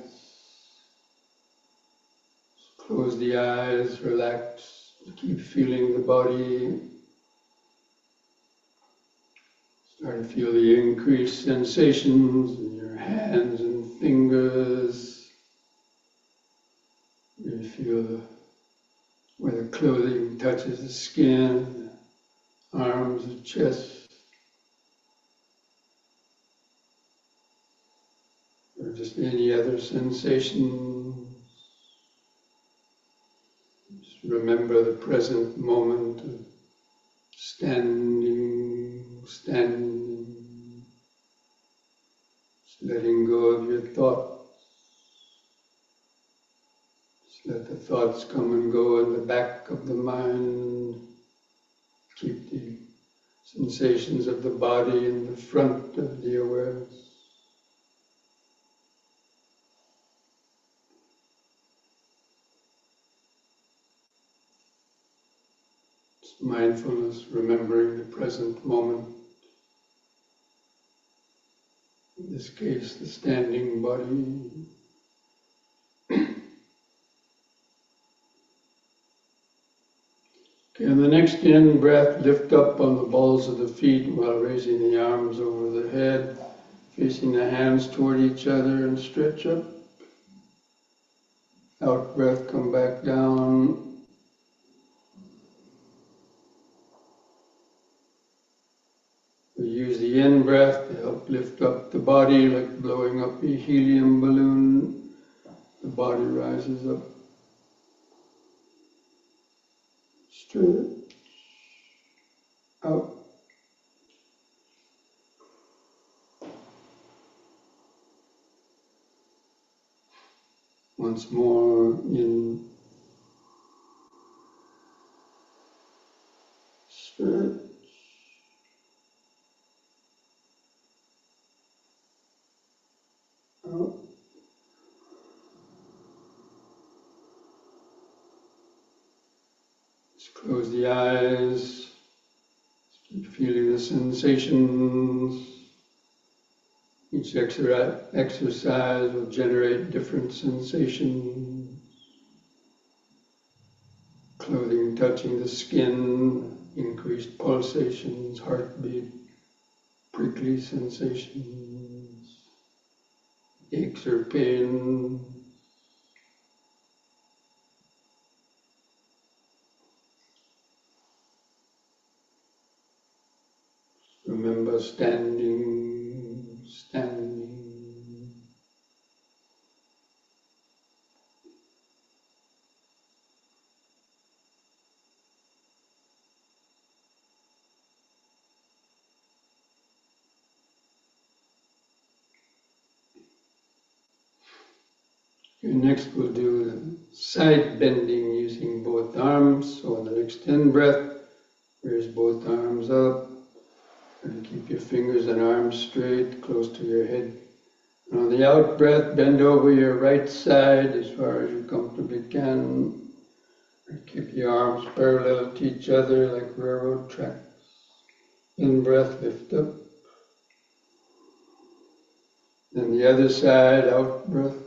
[SPEAKER 1] Close the eyes, relax, keep feeling the body. Start to feel the increased sensations in your hands and fingers. You feel where the clothing touches the skin, the arms, the chest, or just any other sensation. Just remember the present moment of standing, just letting go of your thoughts. Just let the thoughts come and go in the back of the mind. Keep the sensations of the body in the front of the awareness. It's mindfulness, remembering the present moment. In this case, the standing body. Okay, on the next in-breath, lift up on the balls of the feet while raising the arms over the head, facing the hands toward each other and stretch up. Out breath, come back down. We use the in-breath to help lift up the body like blowing up a helium balloon. The body rises up. Stretch. Out. Once more in. Stretch. Out. Just close the eyes. Keep feeling the sensations. Each exercise will generate different sensations. Clothing touching the skin, increased pulsations, heartbeat, prickly sensations, aches or pain. Remember standing, standing. Okay, next we'll do side bending using both arms. So on the next in-breath, raise both arms up. And keep your fingers and arms straight, close to your head. And on the out breath, bend over your right side as far as you comfortably can. And keep your arms parallel to each other like railroad tracks. In breath, lift up. Then the other side, out breath.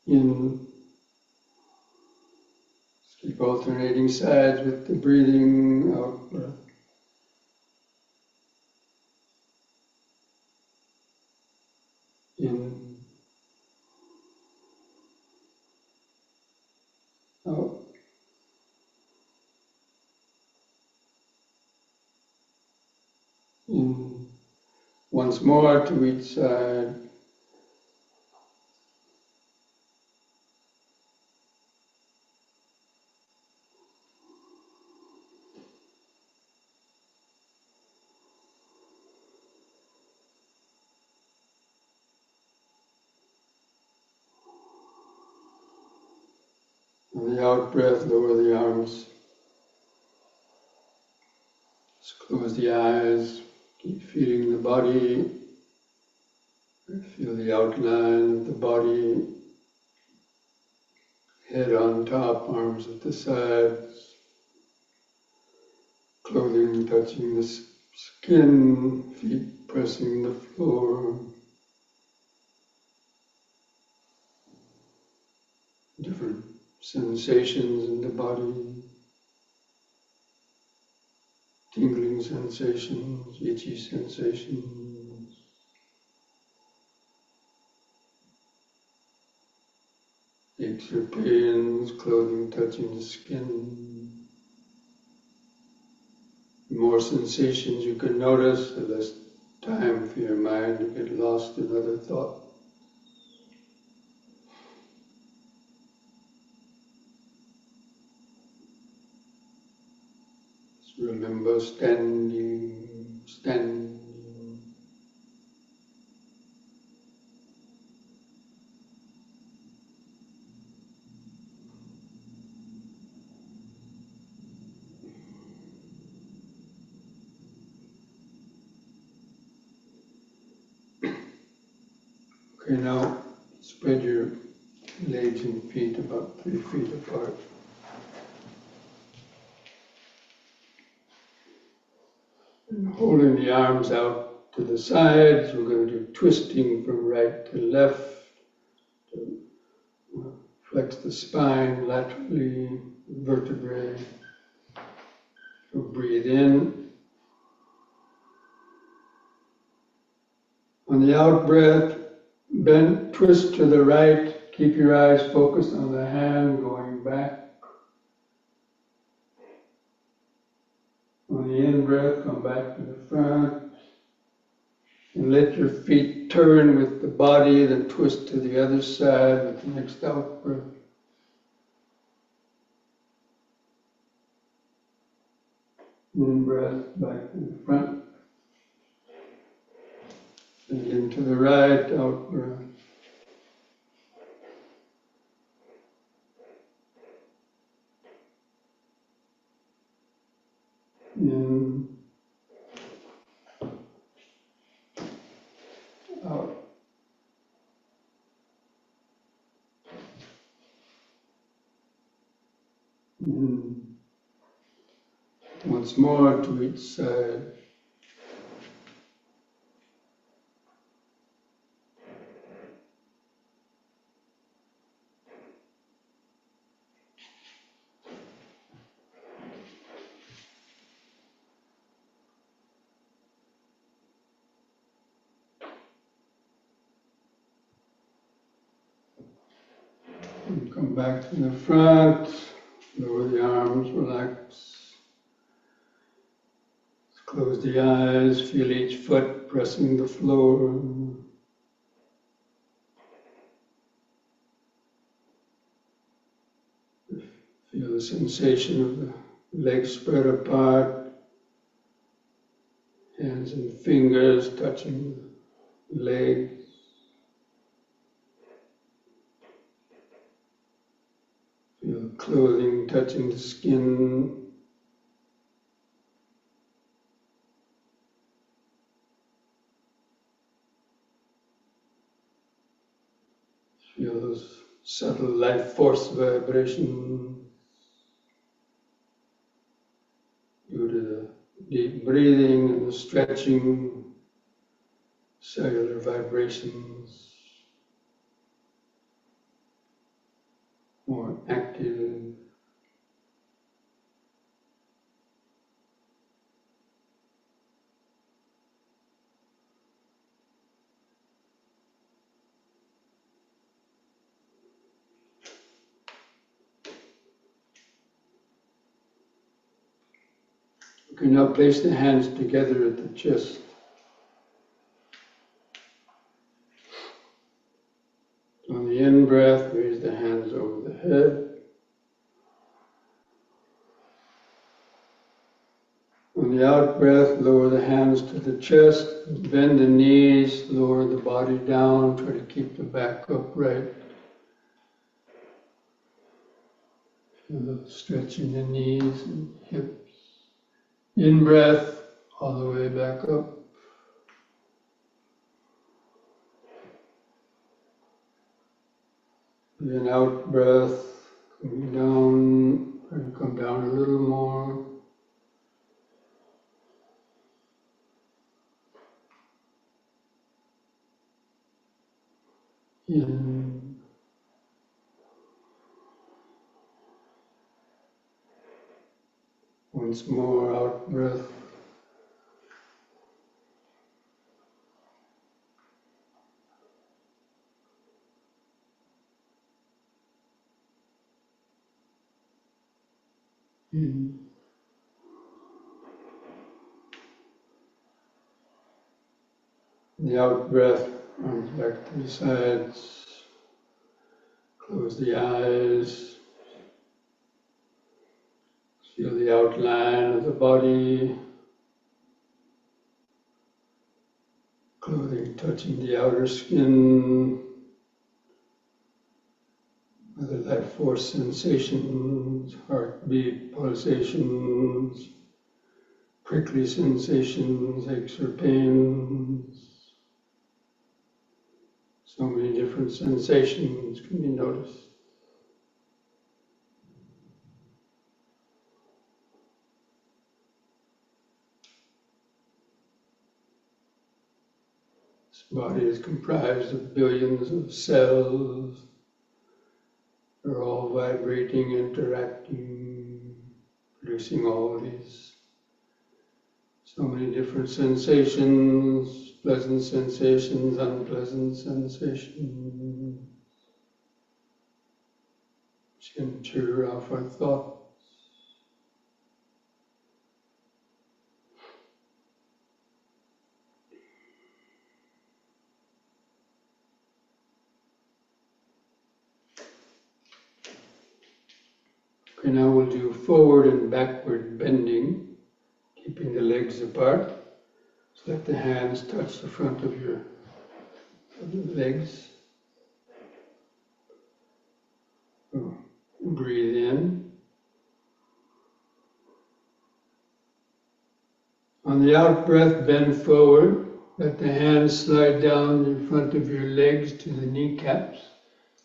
[SPEAKER 1] In. Keep alternating sides with the breathing, out breath. In, out. In. Once more to each side. On the out breath, lower the arms. Just close the eyes. Keep feeling the body. Feel the outline of the body. Head on top, arms at the sides. Clothing touching the skin, feet pressing the floor. Different sensations in the body. Tingling sensations, itchy sensations. Aches or pains, clothing touching the skin. The more sensations you can notice, the less time for your mind to get lost in other thought. Just remember standing, standing. Okay, now spread your legs and feet about 3 feet apart. And holding the arms out to the sides, we're going to do twisting from right to left. To flex the spine laterally, vertebrae. So breathe in. On the out breath, bend, twist to the right. Keep your eyes focused on the hand going back. On the in breath, come back to the front. And let your feet turn with the body, then twist to the other side with the next out breath. In breath, back to the front. And into the right, out breath. In, out. In. Once more to each side. And come back to the front, lower the arms, relax. Close the eyes, feel each foot pressing the floor. Feel the sensation of the legs spread apart, hands and fingers touching the legs. Feel clothing touching the skin. Feel those subtle life force vibrations due to the deep breathing and the stretching, cellular vibrations, more active. Okay, now place the hands together at the chest. On the in breath, raise the hands over the head. On the out breath, lower the hands to the chest, bend the knees, lower the body down, try to keep the back upright. Stretching the knees and hips. In breath, all the way back up. Then out breath, coming down, and come down a little more. In. Once more, out breath. In. The out breath, arms back to the sides. Close the eyes. Feel the outline of the body. Clothing touching the outer skin. Other life force sensations, heartbeat pulsations, prickly sensations, aches or pains. So many different sensations can be noticed. This body is comprised of billions of cells. They're all vibrating, interacting, producing all these so many different sensations, pleasant sensations, unpleasant sensations, which enter off our thoughts. Okay, now we'll do forward and backward bending, keeping the legs apart. So let the hands touch the front of your legs. Breathe in. On the out breath, bend forward. Let the hands slide down in front of your legs to the kneecaps.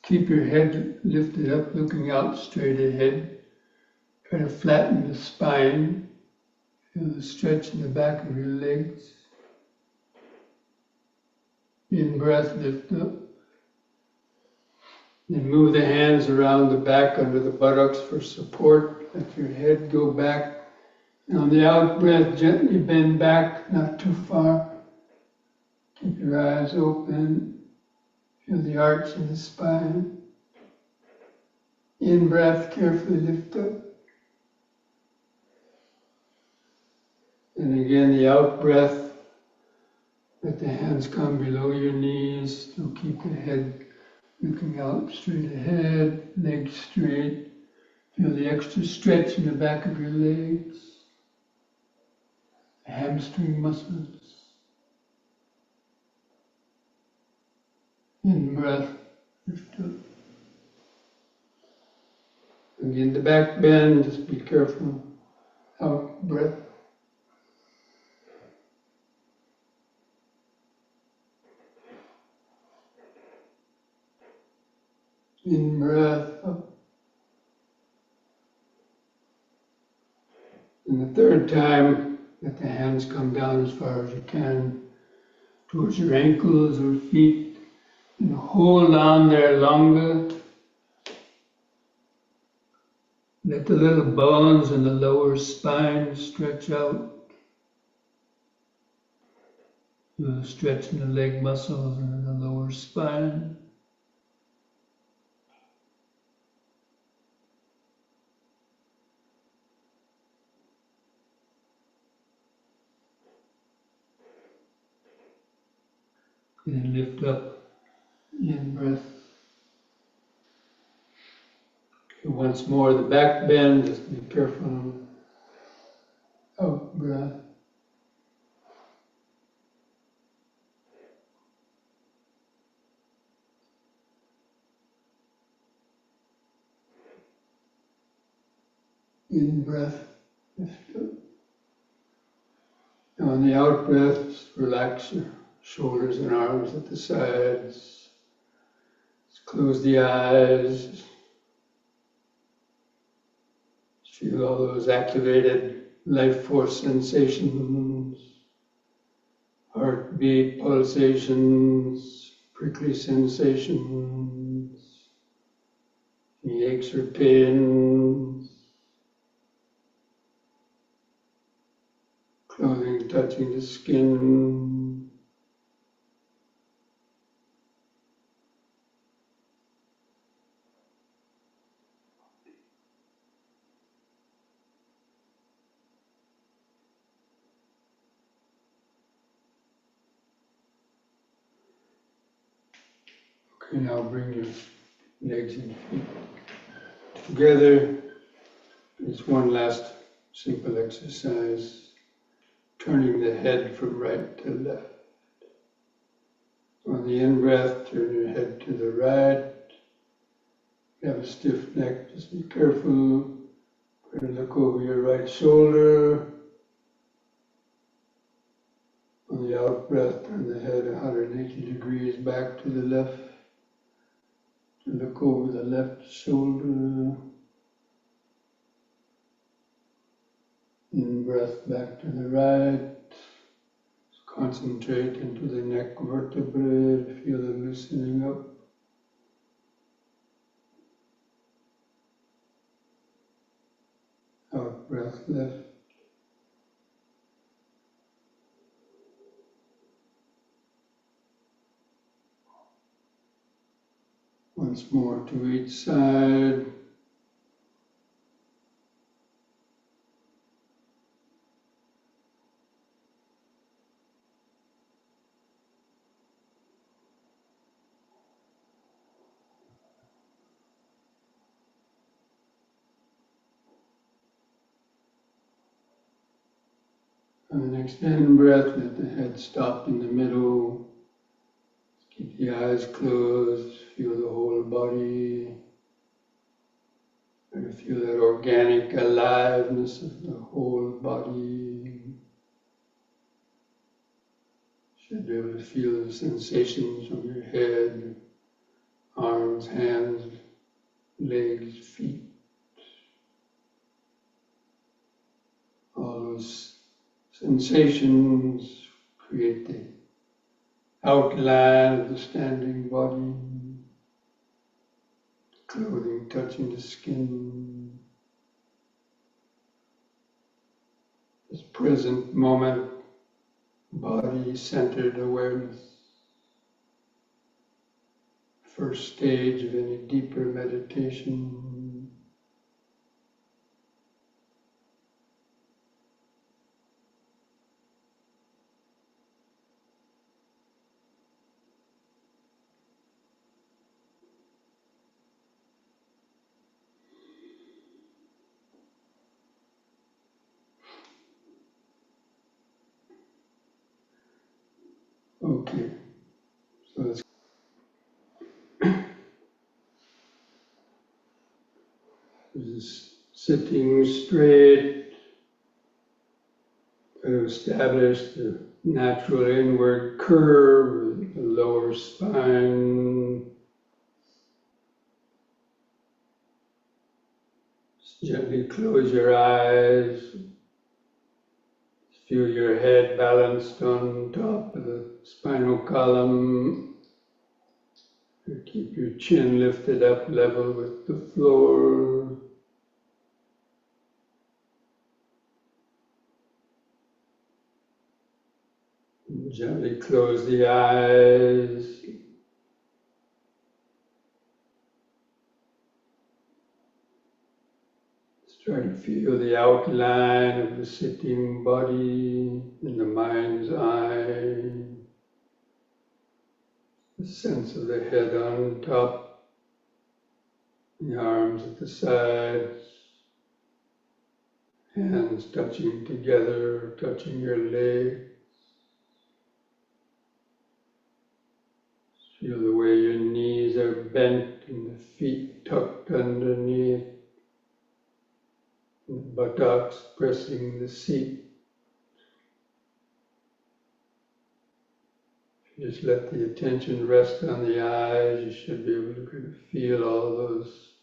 [SPEAKER 1] Keep your head lifted up, looking out straight ahead. Try to flatten the spine. Feel the stretch in the back of your legs. In breath, lift up. Then move the hands around the back under the buttocks for support. Let your head go back. And on the out breath, gently bend back, not too far. Keep your eyes open. Feel the arch in the spine. In breath, carefully lift up. And again, the out breath, let the hands come below your knees. Still keep the head looking out straight ahead, legs straight. Feel the extra stretch in the back of your legs, the hamstring muscles. In breath, lift up. Again, the back bend, just be careful. Out breath. In breath, up. And the third time, let the hands come down as far as you can towards your ankles or feet, and hold on there longer. Let the little bones in the lower spine stretch out. Feel the stretch in the leg muscles and in the lower spine. And then lift up, in breath. Okay, once more, the back bend, just be careful. Out breath. In breath, lift up. On the out breath, relax your shoulders and arms at the sides. Close the eyes. Feel all those activated life force sensations, heartbeat pulsations, prickly sensations, any aches or pains, clothing touching the skin. Okay, now bring your legs and feet together. It's one last simple exercise, turning the head from right to left. On the in-breath, turn your head to the right. If you have a stiff neck, just be careful. Try to look over your right shoulder. On the out-breath, turn the head 180 degrees back to the left. To look over the left shoulder. In-breath back to the right. Concentrate into the neck vertebrae, feel it loosening up. Out breath left. Once more to each side. On the next in-breath, let the head stop in the middle. Keep the eyes closed, feel the whole body. Try to feel that organic aliveness of the whole body. Should be able to feel the sensations from your head, arms, hands, legs, feet. All those sensations create the outline of the standing body, clothing touching the skin. This present moment, body-centered awareness. First stage of any deeper meditation. Okay, so let's just sitting straight to establish the natural inward curve of the lower spine. Just gently close your eyes. Feel your head balanced on top of the spinal column. Keep your chin lifted up level with the floor. Gently close the eyes. Try to feel the outline of the sitting body in the mind's eye. The sense of the head on top, the arms at the sides, hands touching together, touching your legs. Feel the way your knees are bent and the feet tucked underneath. buttocks pressing the seat. Just let the attention rest on the eyes. You should be able to kind of feel all those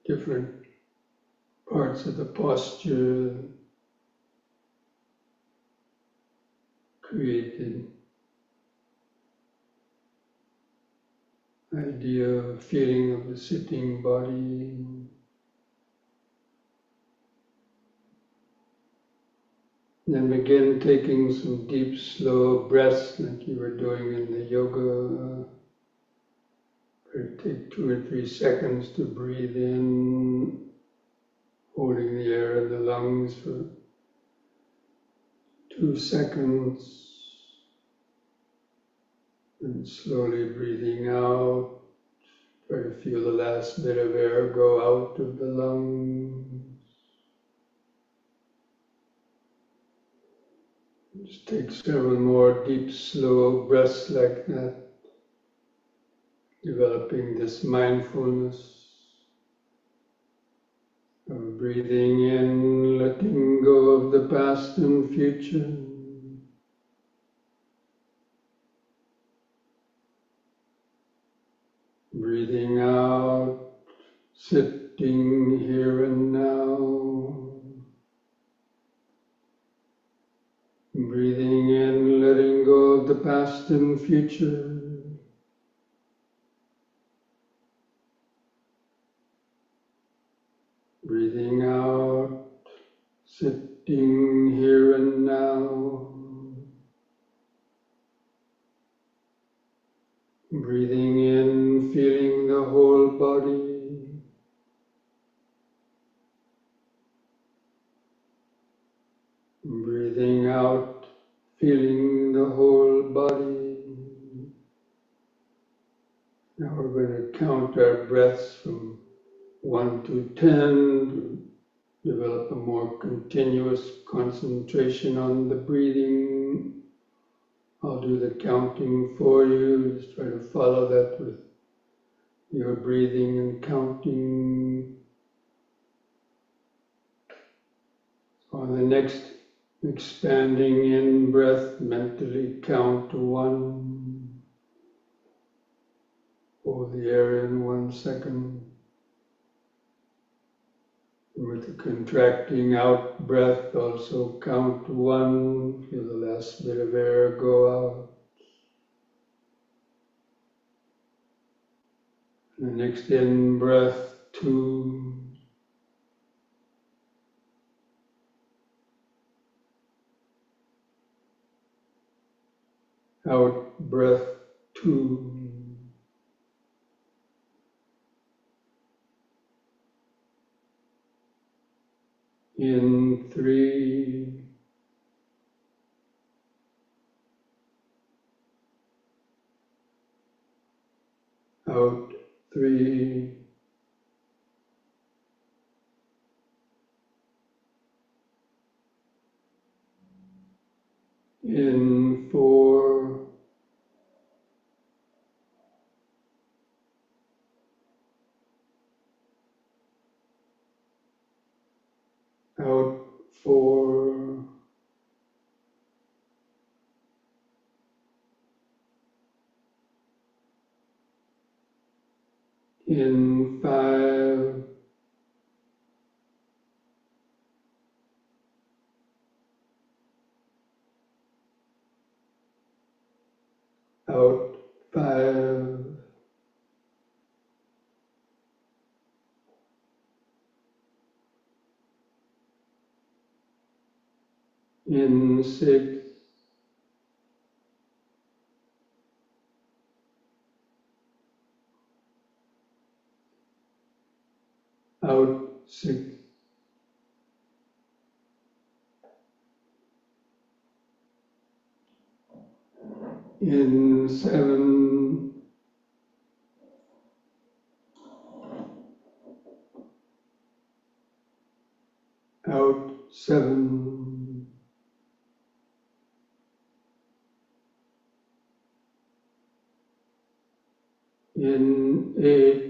[SPEAKER 1] different parts of the posture create the idea of feeling of the sitting body. Then begin taking some deep, slow breaths like you were doing in the yoga. Take 2 or 3 seconds to breathe in, holding the air in the lungs for 2 seconds, and slowly breathing out. Try to feel the last bit of air go out of the lungs. Just take several more deep, slow breaths like that, developing this mindfulness of breathing in, letting go of the past and future. Breathing out, sitting here and now. Breathing in, letting go of the past and future. Breathing out, sitting here and now. Breathing in, feeling the whole body. Breathing out, feeling the whole body. Now we're going to count our breaths from 1 to 10, to develop a more continuous concentration on the breathing. I'll do the counting for you. Just try to follow that with your breathing and counting. On the next expanding in breath, mentally count to 1. Hold the air in 1 second. With the contracting out breath, also count to 1. Feel the last bit of air go out. The next in breath, 2. Out breath, 2. In 3. Out 3. In 4. Out 4. In 5. Out 5. In 6. Out 6. In 7. Out 7. In 8.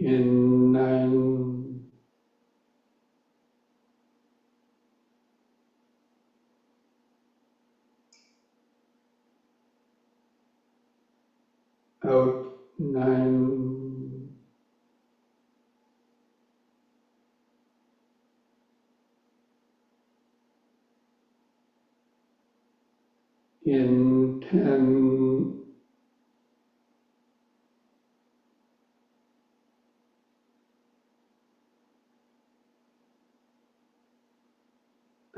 [SPEAKER 1] In 9, out 9, in 10,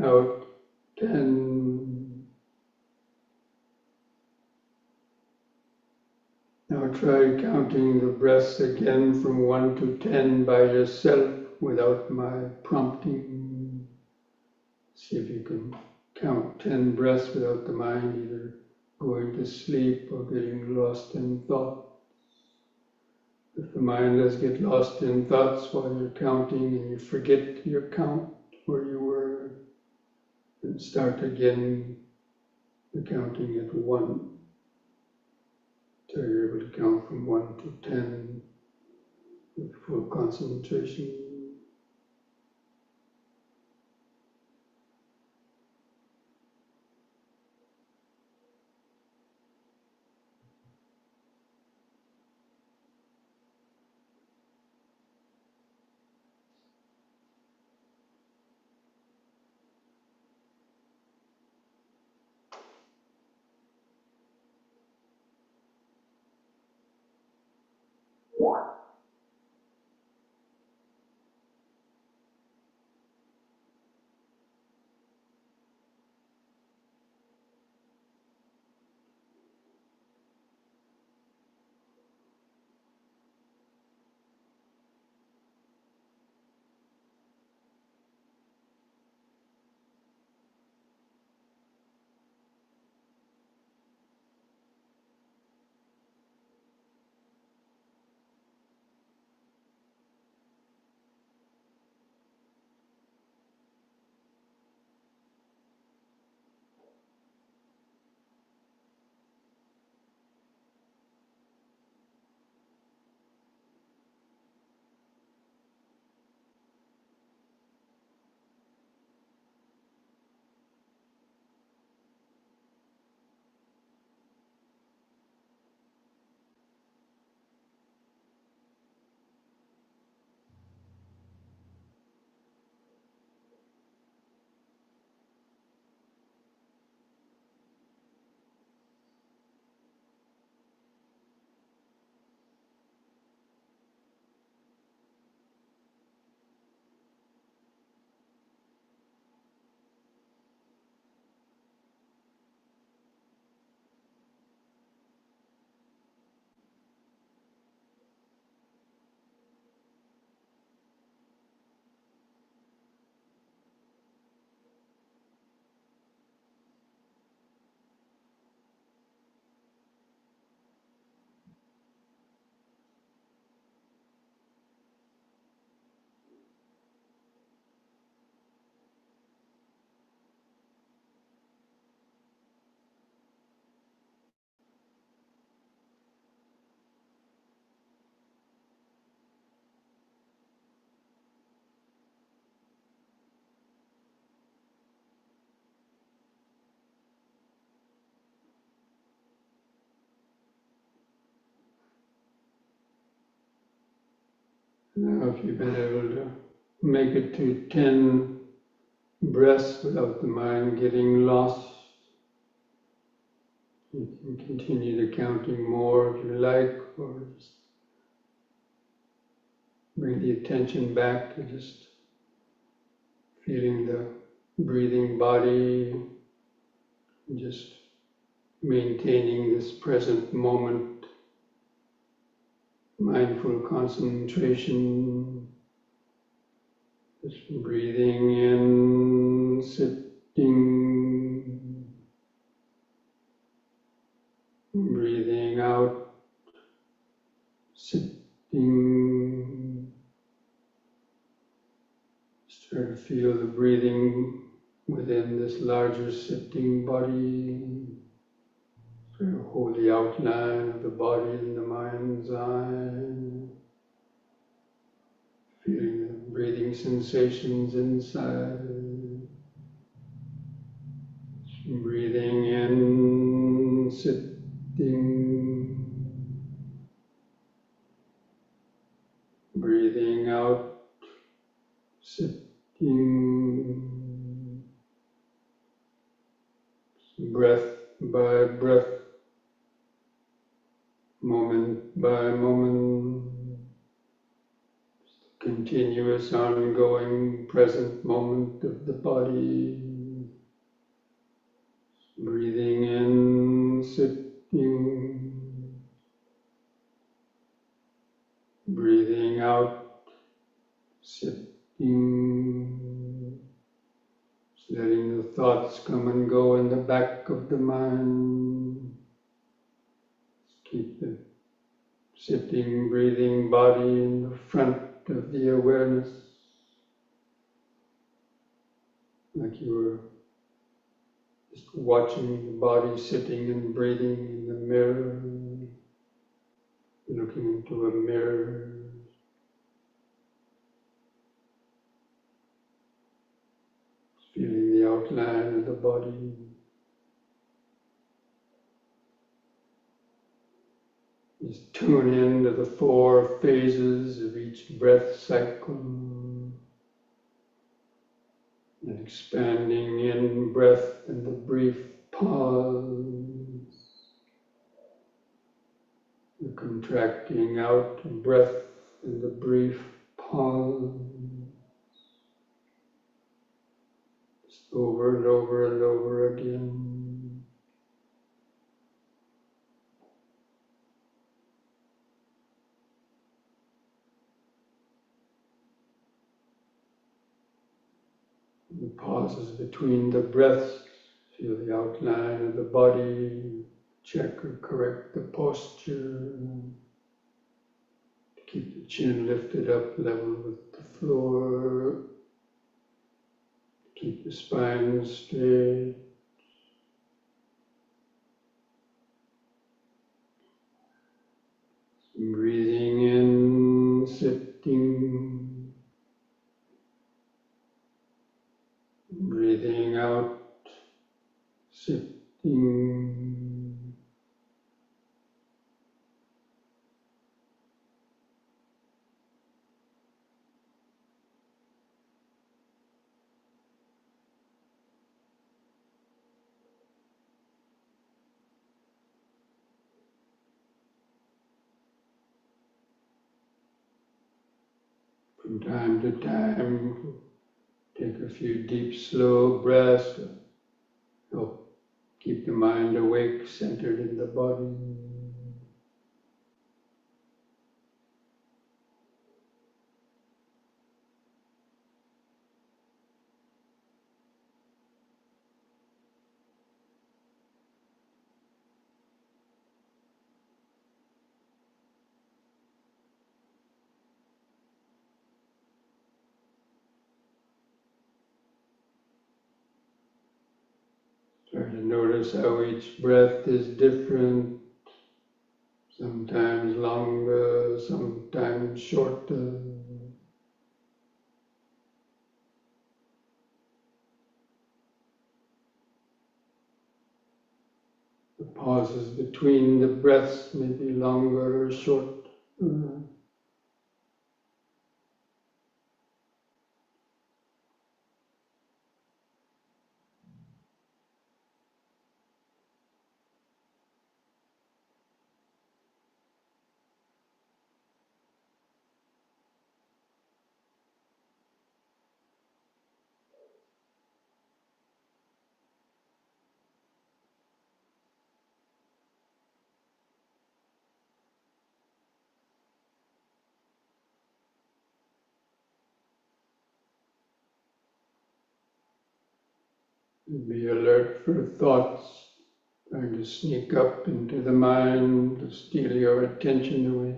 [SPEAKER 1] out 10. Now try counting the breaths again from 1 to 10 by yourself without my prompting. See if you can count 10 breaths without the mind either going to sleep or getting lost in thought. If the mind does get lost in thoughts while you're counting and you forget your count where you were, then start again the counting at 1. So you're able to count from 1 to 10 with full concentration. Now if you've been able to make it to 10 breaths without the mind getting lost, you can continue the counting more if you like, or just bring the attention back to just feeling the breathing body, and just maintaining this present moment, mindful concentration, just breathing in, sitting, breathing out, sitting. Try to feel the breathing within this larger sitting body. Try to hold the outline of the body in the mind's eye. Feeling the breathing sensations inside. Breathing in, sitting. Breathing out, sitting. Breath by breath, moment by moment. Continuous, ongoing, present moment of the body. Breathing in, sitting. Breathing out, sitting. Just letting the thoughts come and go in the back of the mind. Just keep the sitting, breathing body in the front of the awareness. Like you were just watching the body sitting and breathing in the mirror, looking into a mirror. Feeling the outline of the body. Just tune in to the 4 phases of each breath cycle. And expanding in breath and the brief pause. The contracting out breath and the brief pause. Just over and over and over again. The pauses between the breaths, feel the outline of the body, check or correct the posture, to keep the chin lifted up level with the floor, keep the spine straight. Breathing in, sitting. Breathing out, sitting. From time to time, take a few deep, slow breaths to help keep the mind awake, centered in the body. Try to notice how each breath is different, sometimes longer, sometimes shorter. The pauses between the breaths may be longer or shorter. Be alert for thoughts trying to sneak up into the mind to steal your attention away.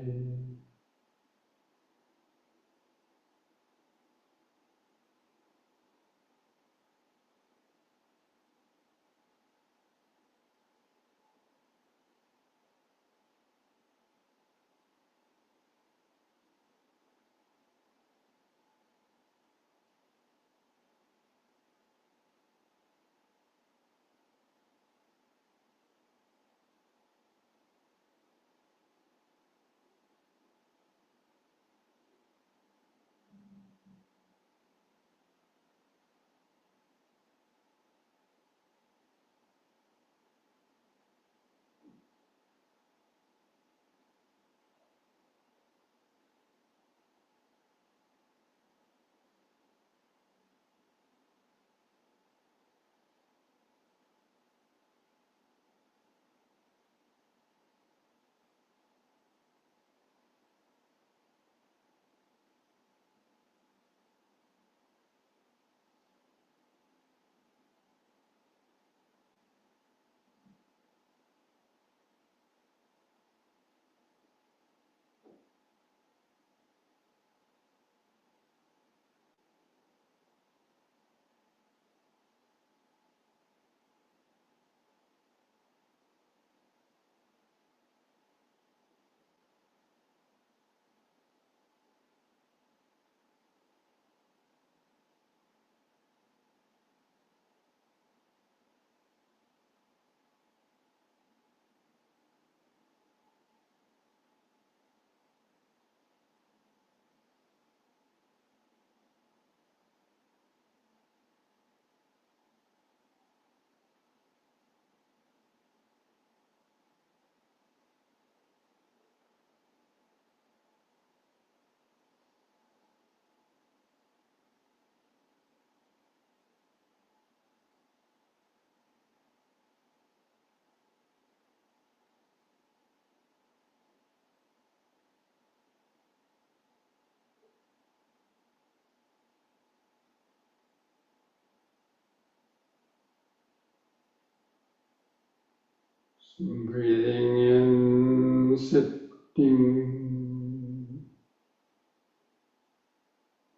[SPEAKER 1] Breathing in, sitting.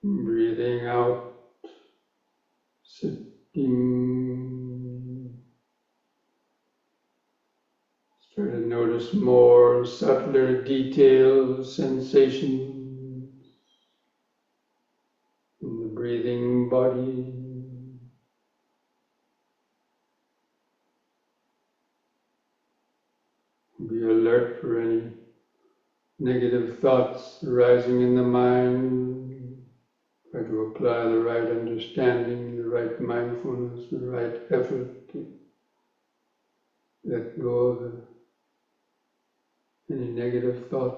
[SPEAKER 1] Breathing out, sitting. Try to notice more subtler details, sensations in the breathing body. Be alert for any negative thoughts arising in the mind. Try to apply the right understanding, the right mindfulness, the right effort to let go of any negative thought.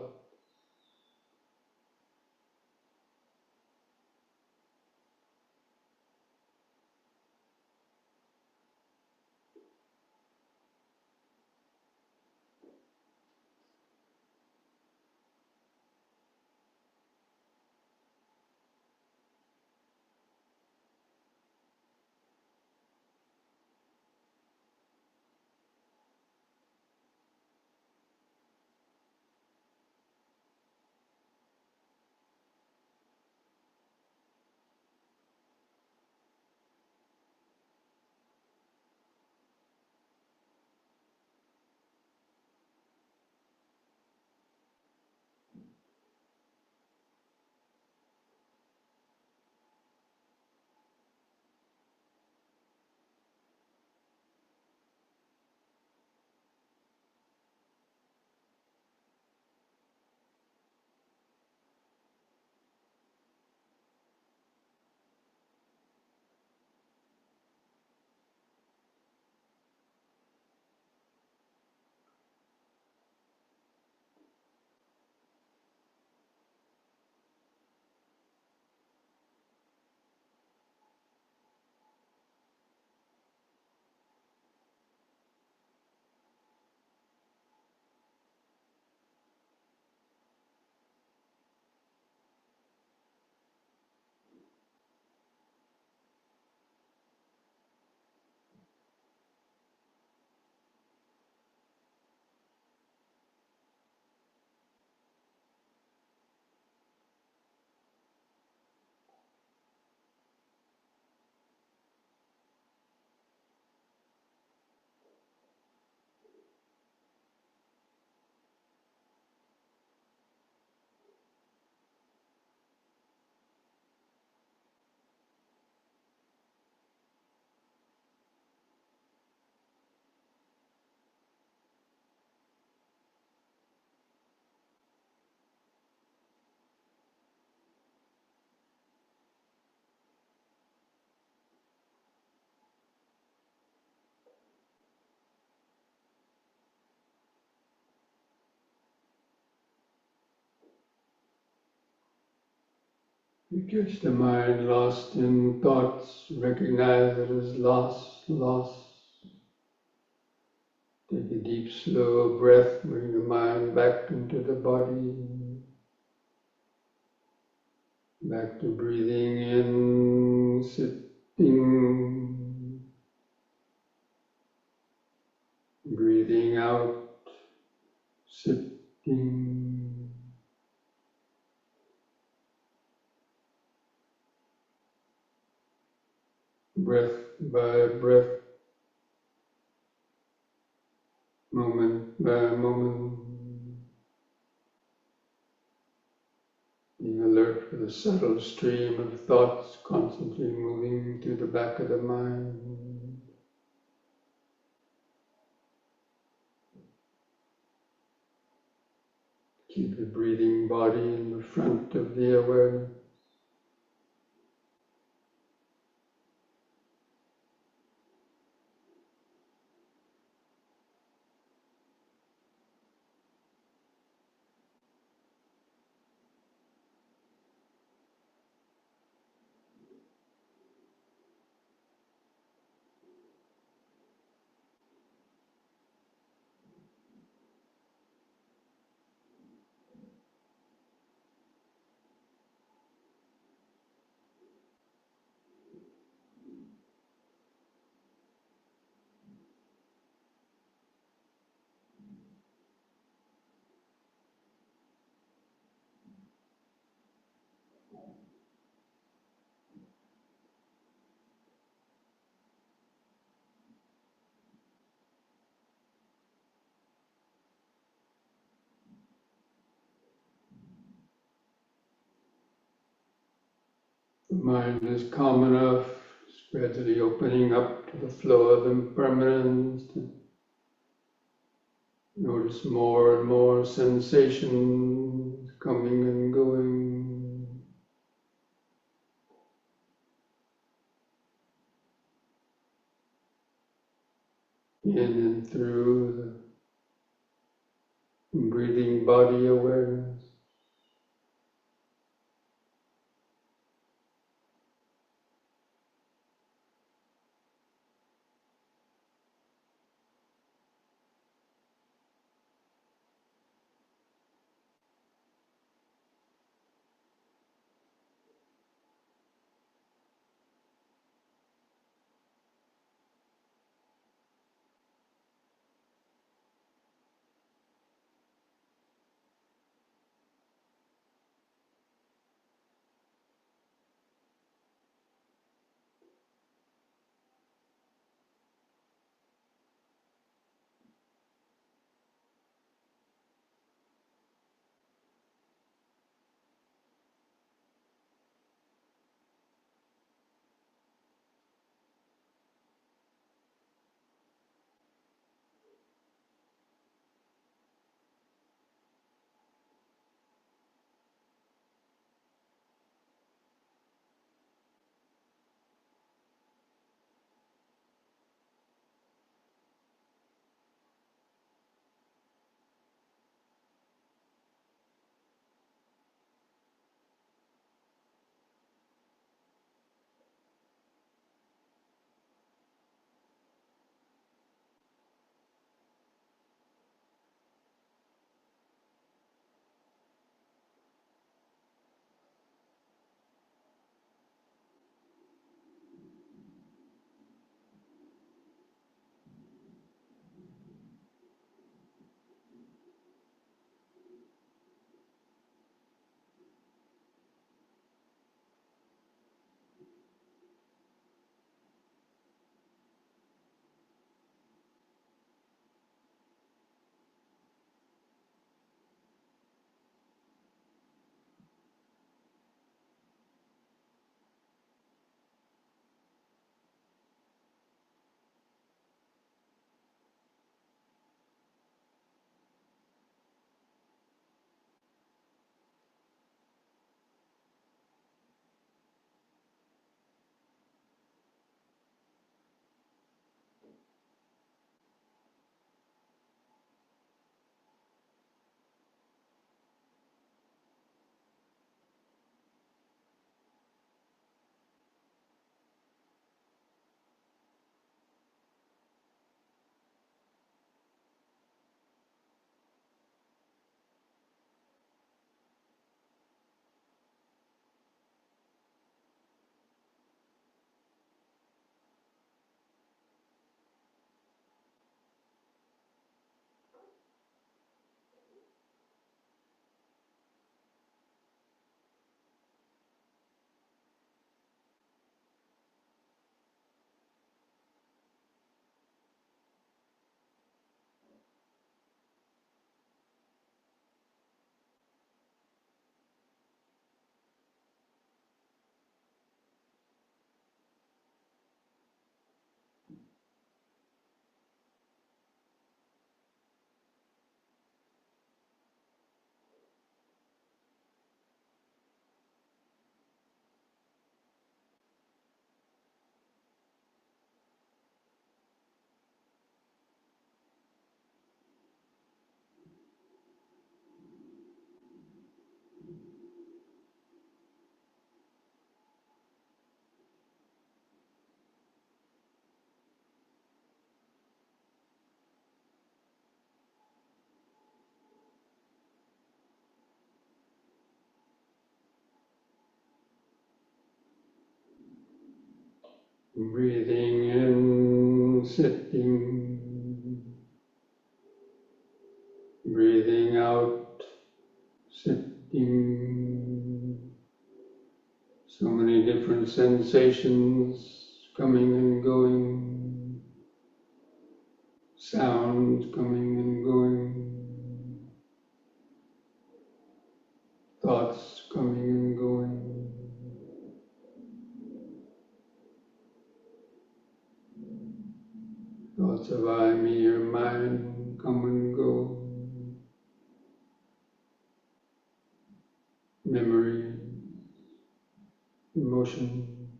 [SPEAKER 1] You catch the mind lost in thoughts, recognize it as lost, lost. Take a deep, slow breath, bring the mind back into the body, back to breathing in, sitting, breathing out, sitting. Breath by breath, moment by moment, being alert for the subtle stream of thoughts constantly moving through the back of the mind. Keep the breathing body in the front of the awareness. The mind is calm enough, it's gradually opening up to the flow of impermanence, to notice more and more sensations coming and going. In and through the breathing body awareness. Breathing in, sitting. Breathing out, sitting. So many different sensations coming and going. Sounds coming and going. Thoughts coming and going. motion.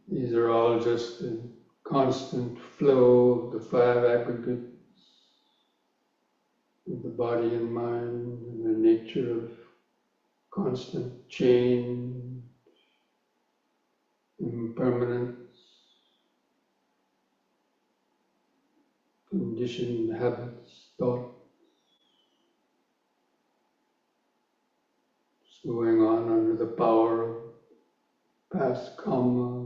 [SPEAKER 1] These are all just the constant flow of the five aggregates of the body and mind, and the nature of constant change, impermanence, conditioned habits, thoughts, going on under the power of past karma.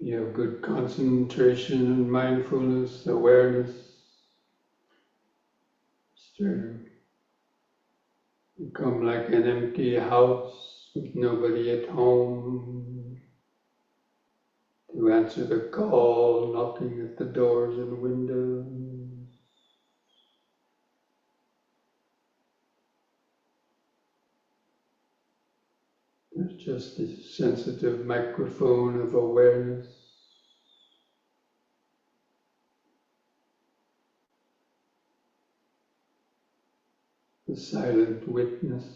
[SPEAKER 1] You have good concentration and mindfulness, awareness, start to become like an empty house with nobody at home to answer the call, knocking at the doors and windows. There's just this sensitive microphone of awareness. The silent witness.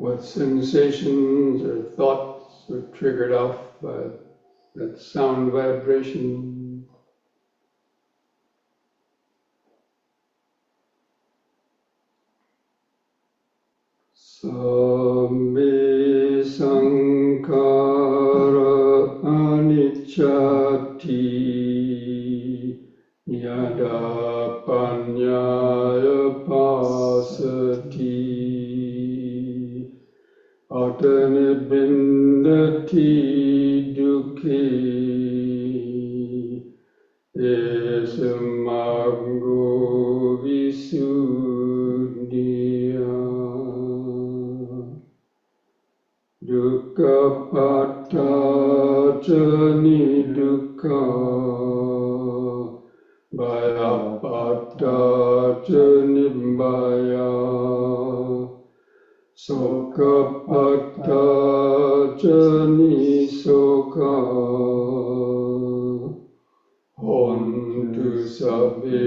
[SPEAKER 1] what sensations or thoughts are triggered off by that sound vibration. Sambe sankhara aniccati yada panyaya pasati atanibindati dukhi esamaggo visuddhiya dukkha patthācani dukkha bhaya patthācani bhaya sokha patthācani sokha hontu sabbe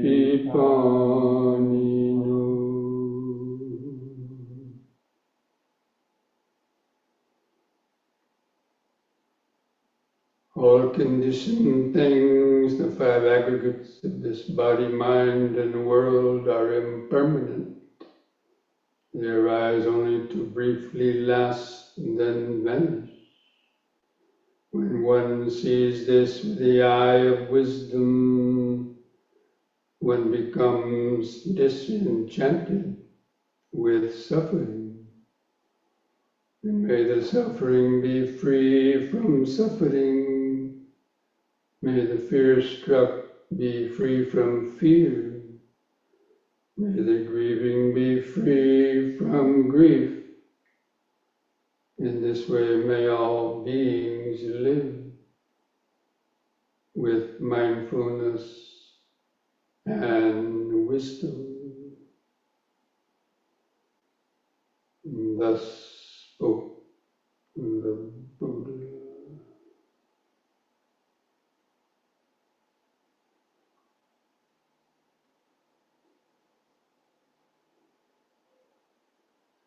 [SPEAKER 1] pipānino. All conditioned things, the five aggregates of this body, mind, and world are impermanent. They arise only to briefly last and then vanish. When one sees this with the eye of wisdom, one becomes disenchanted with suffering. And may the suffering be free from suffering. May the fear-struck be free from fear. May the grieving be free from grief. In this way, may all beings live with mindfulness and wisdom. Thus spoke the Buddha.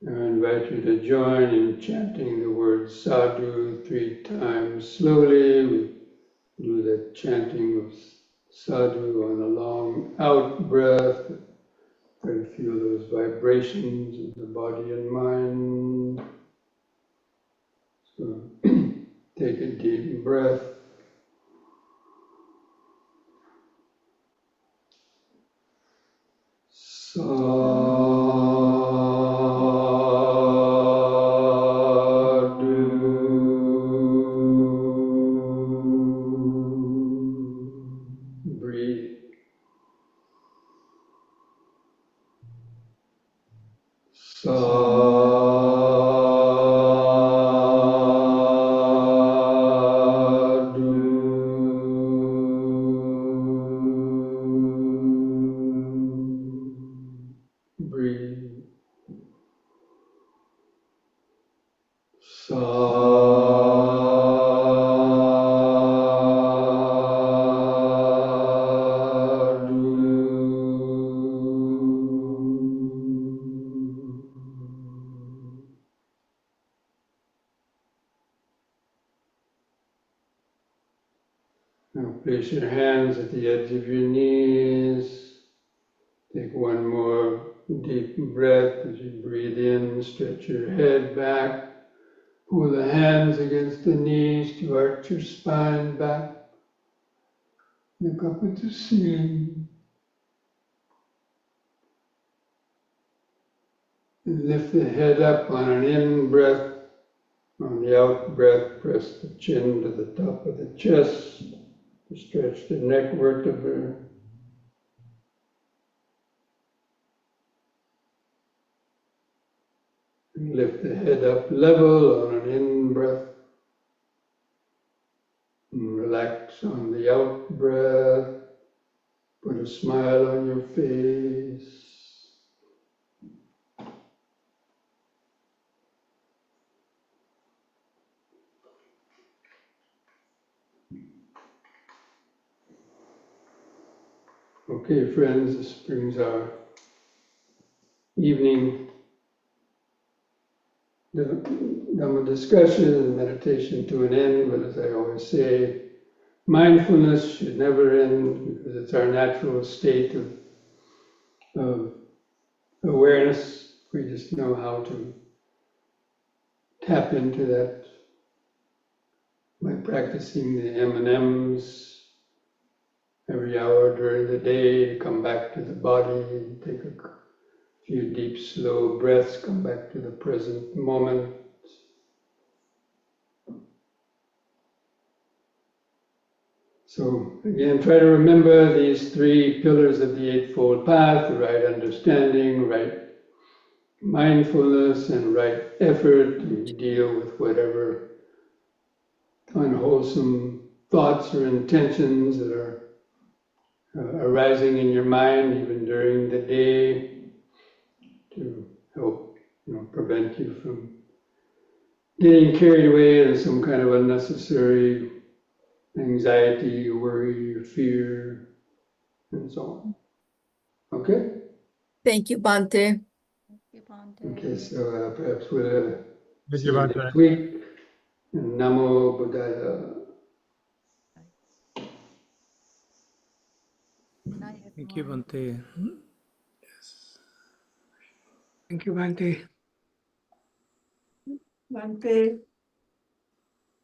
[SPEAKER 1] I invite you to join in chanting the word sadhu 3 times slowly. We do the chanting of sadhu on a long out breath. Try to feel those vibrations of the body and mind. So take a deep breath. Breathe. Breathe. Now place your hands at the edge of your knees. Take one more deep breath as you breathe in. Stretch your head back. Pull the hands against the knees to arch your spine back. Look up at the ceiling. And lift the head up on an in-breath. On the out-breath, press the chin to the top of the chest. Stretch the neck vertebrae. And lift the head up level on an in-breath. And relax on the out-breath. Put a smile on your face. Okay, friends, this brings our evening the Dhamma discussion and meditation to an end, but as I always say, mindfulness should never end because it's our natural state of awareness. We just know how to tap into that by practicing the M&Ms every hour during the day, come back to the body, take a few deep, slow breaths, come back to the present moment. So again, try to remember these three pillars of the Eightfold Path: the right understanding, right mindfulness, and right effort to deal with whatever unwholesome thoughts or intentions that are arising in your mind even during the day, to help prevent you from getting carried away in some kind of unnecessary anxiety, worry, or fear, and so on. Okay?
[SPEAKER 3] Thank you, Bhante.
[SPEAKER 1] Okay, so perhaps we'll
[SPEAKER 4] Thank
[SPEAKER 1] see
[SPEAKER 4] you,
[SPEAKER 1] you
[SPEAKER 4] Bhante.
[SPEAKER 1] next week. And Namo Buddhaya.
[SPEAKER 4] Thank you, Bhante.
[SPEAKER 5] Thank you, Bhante. Bhante.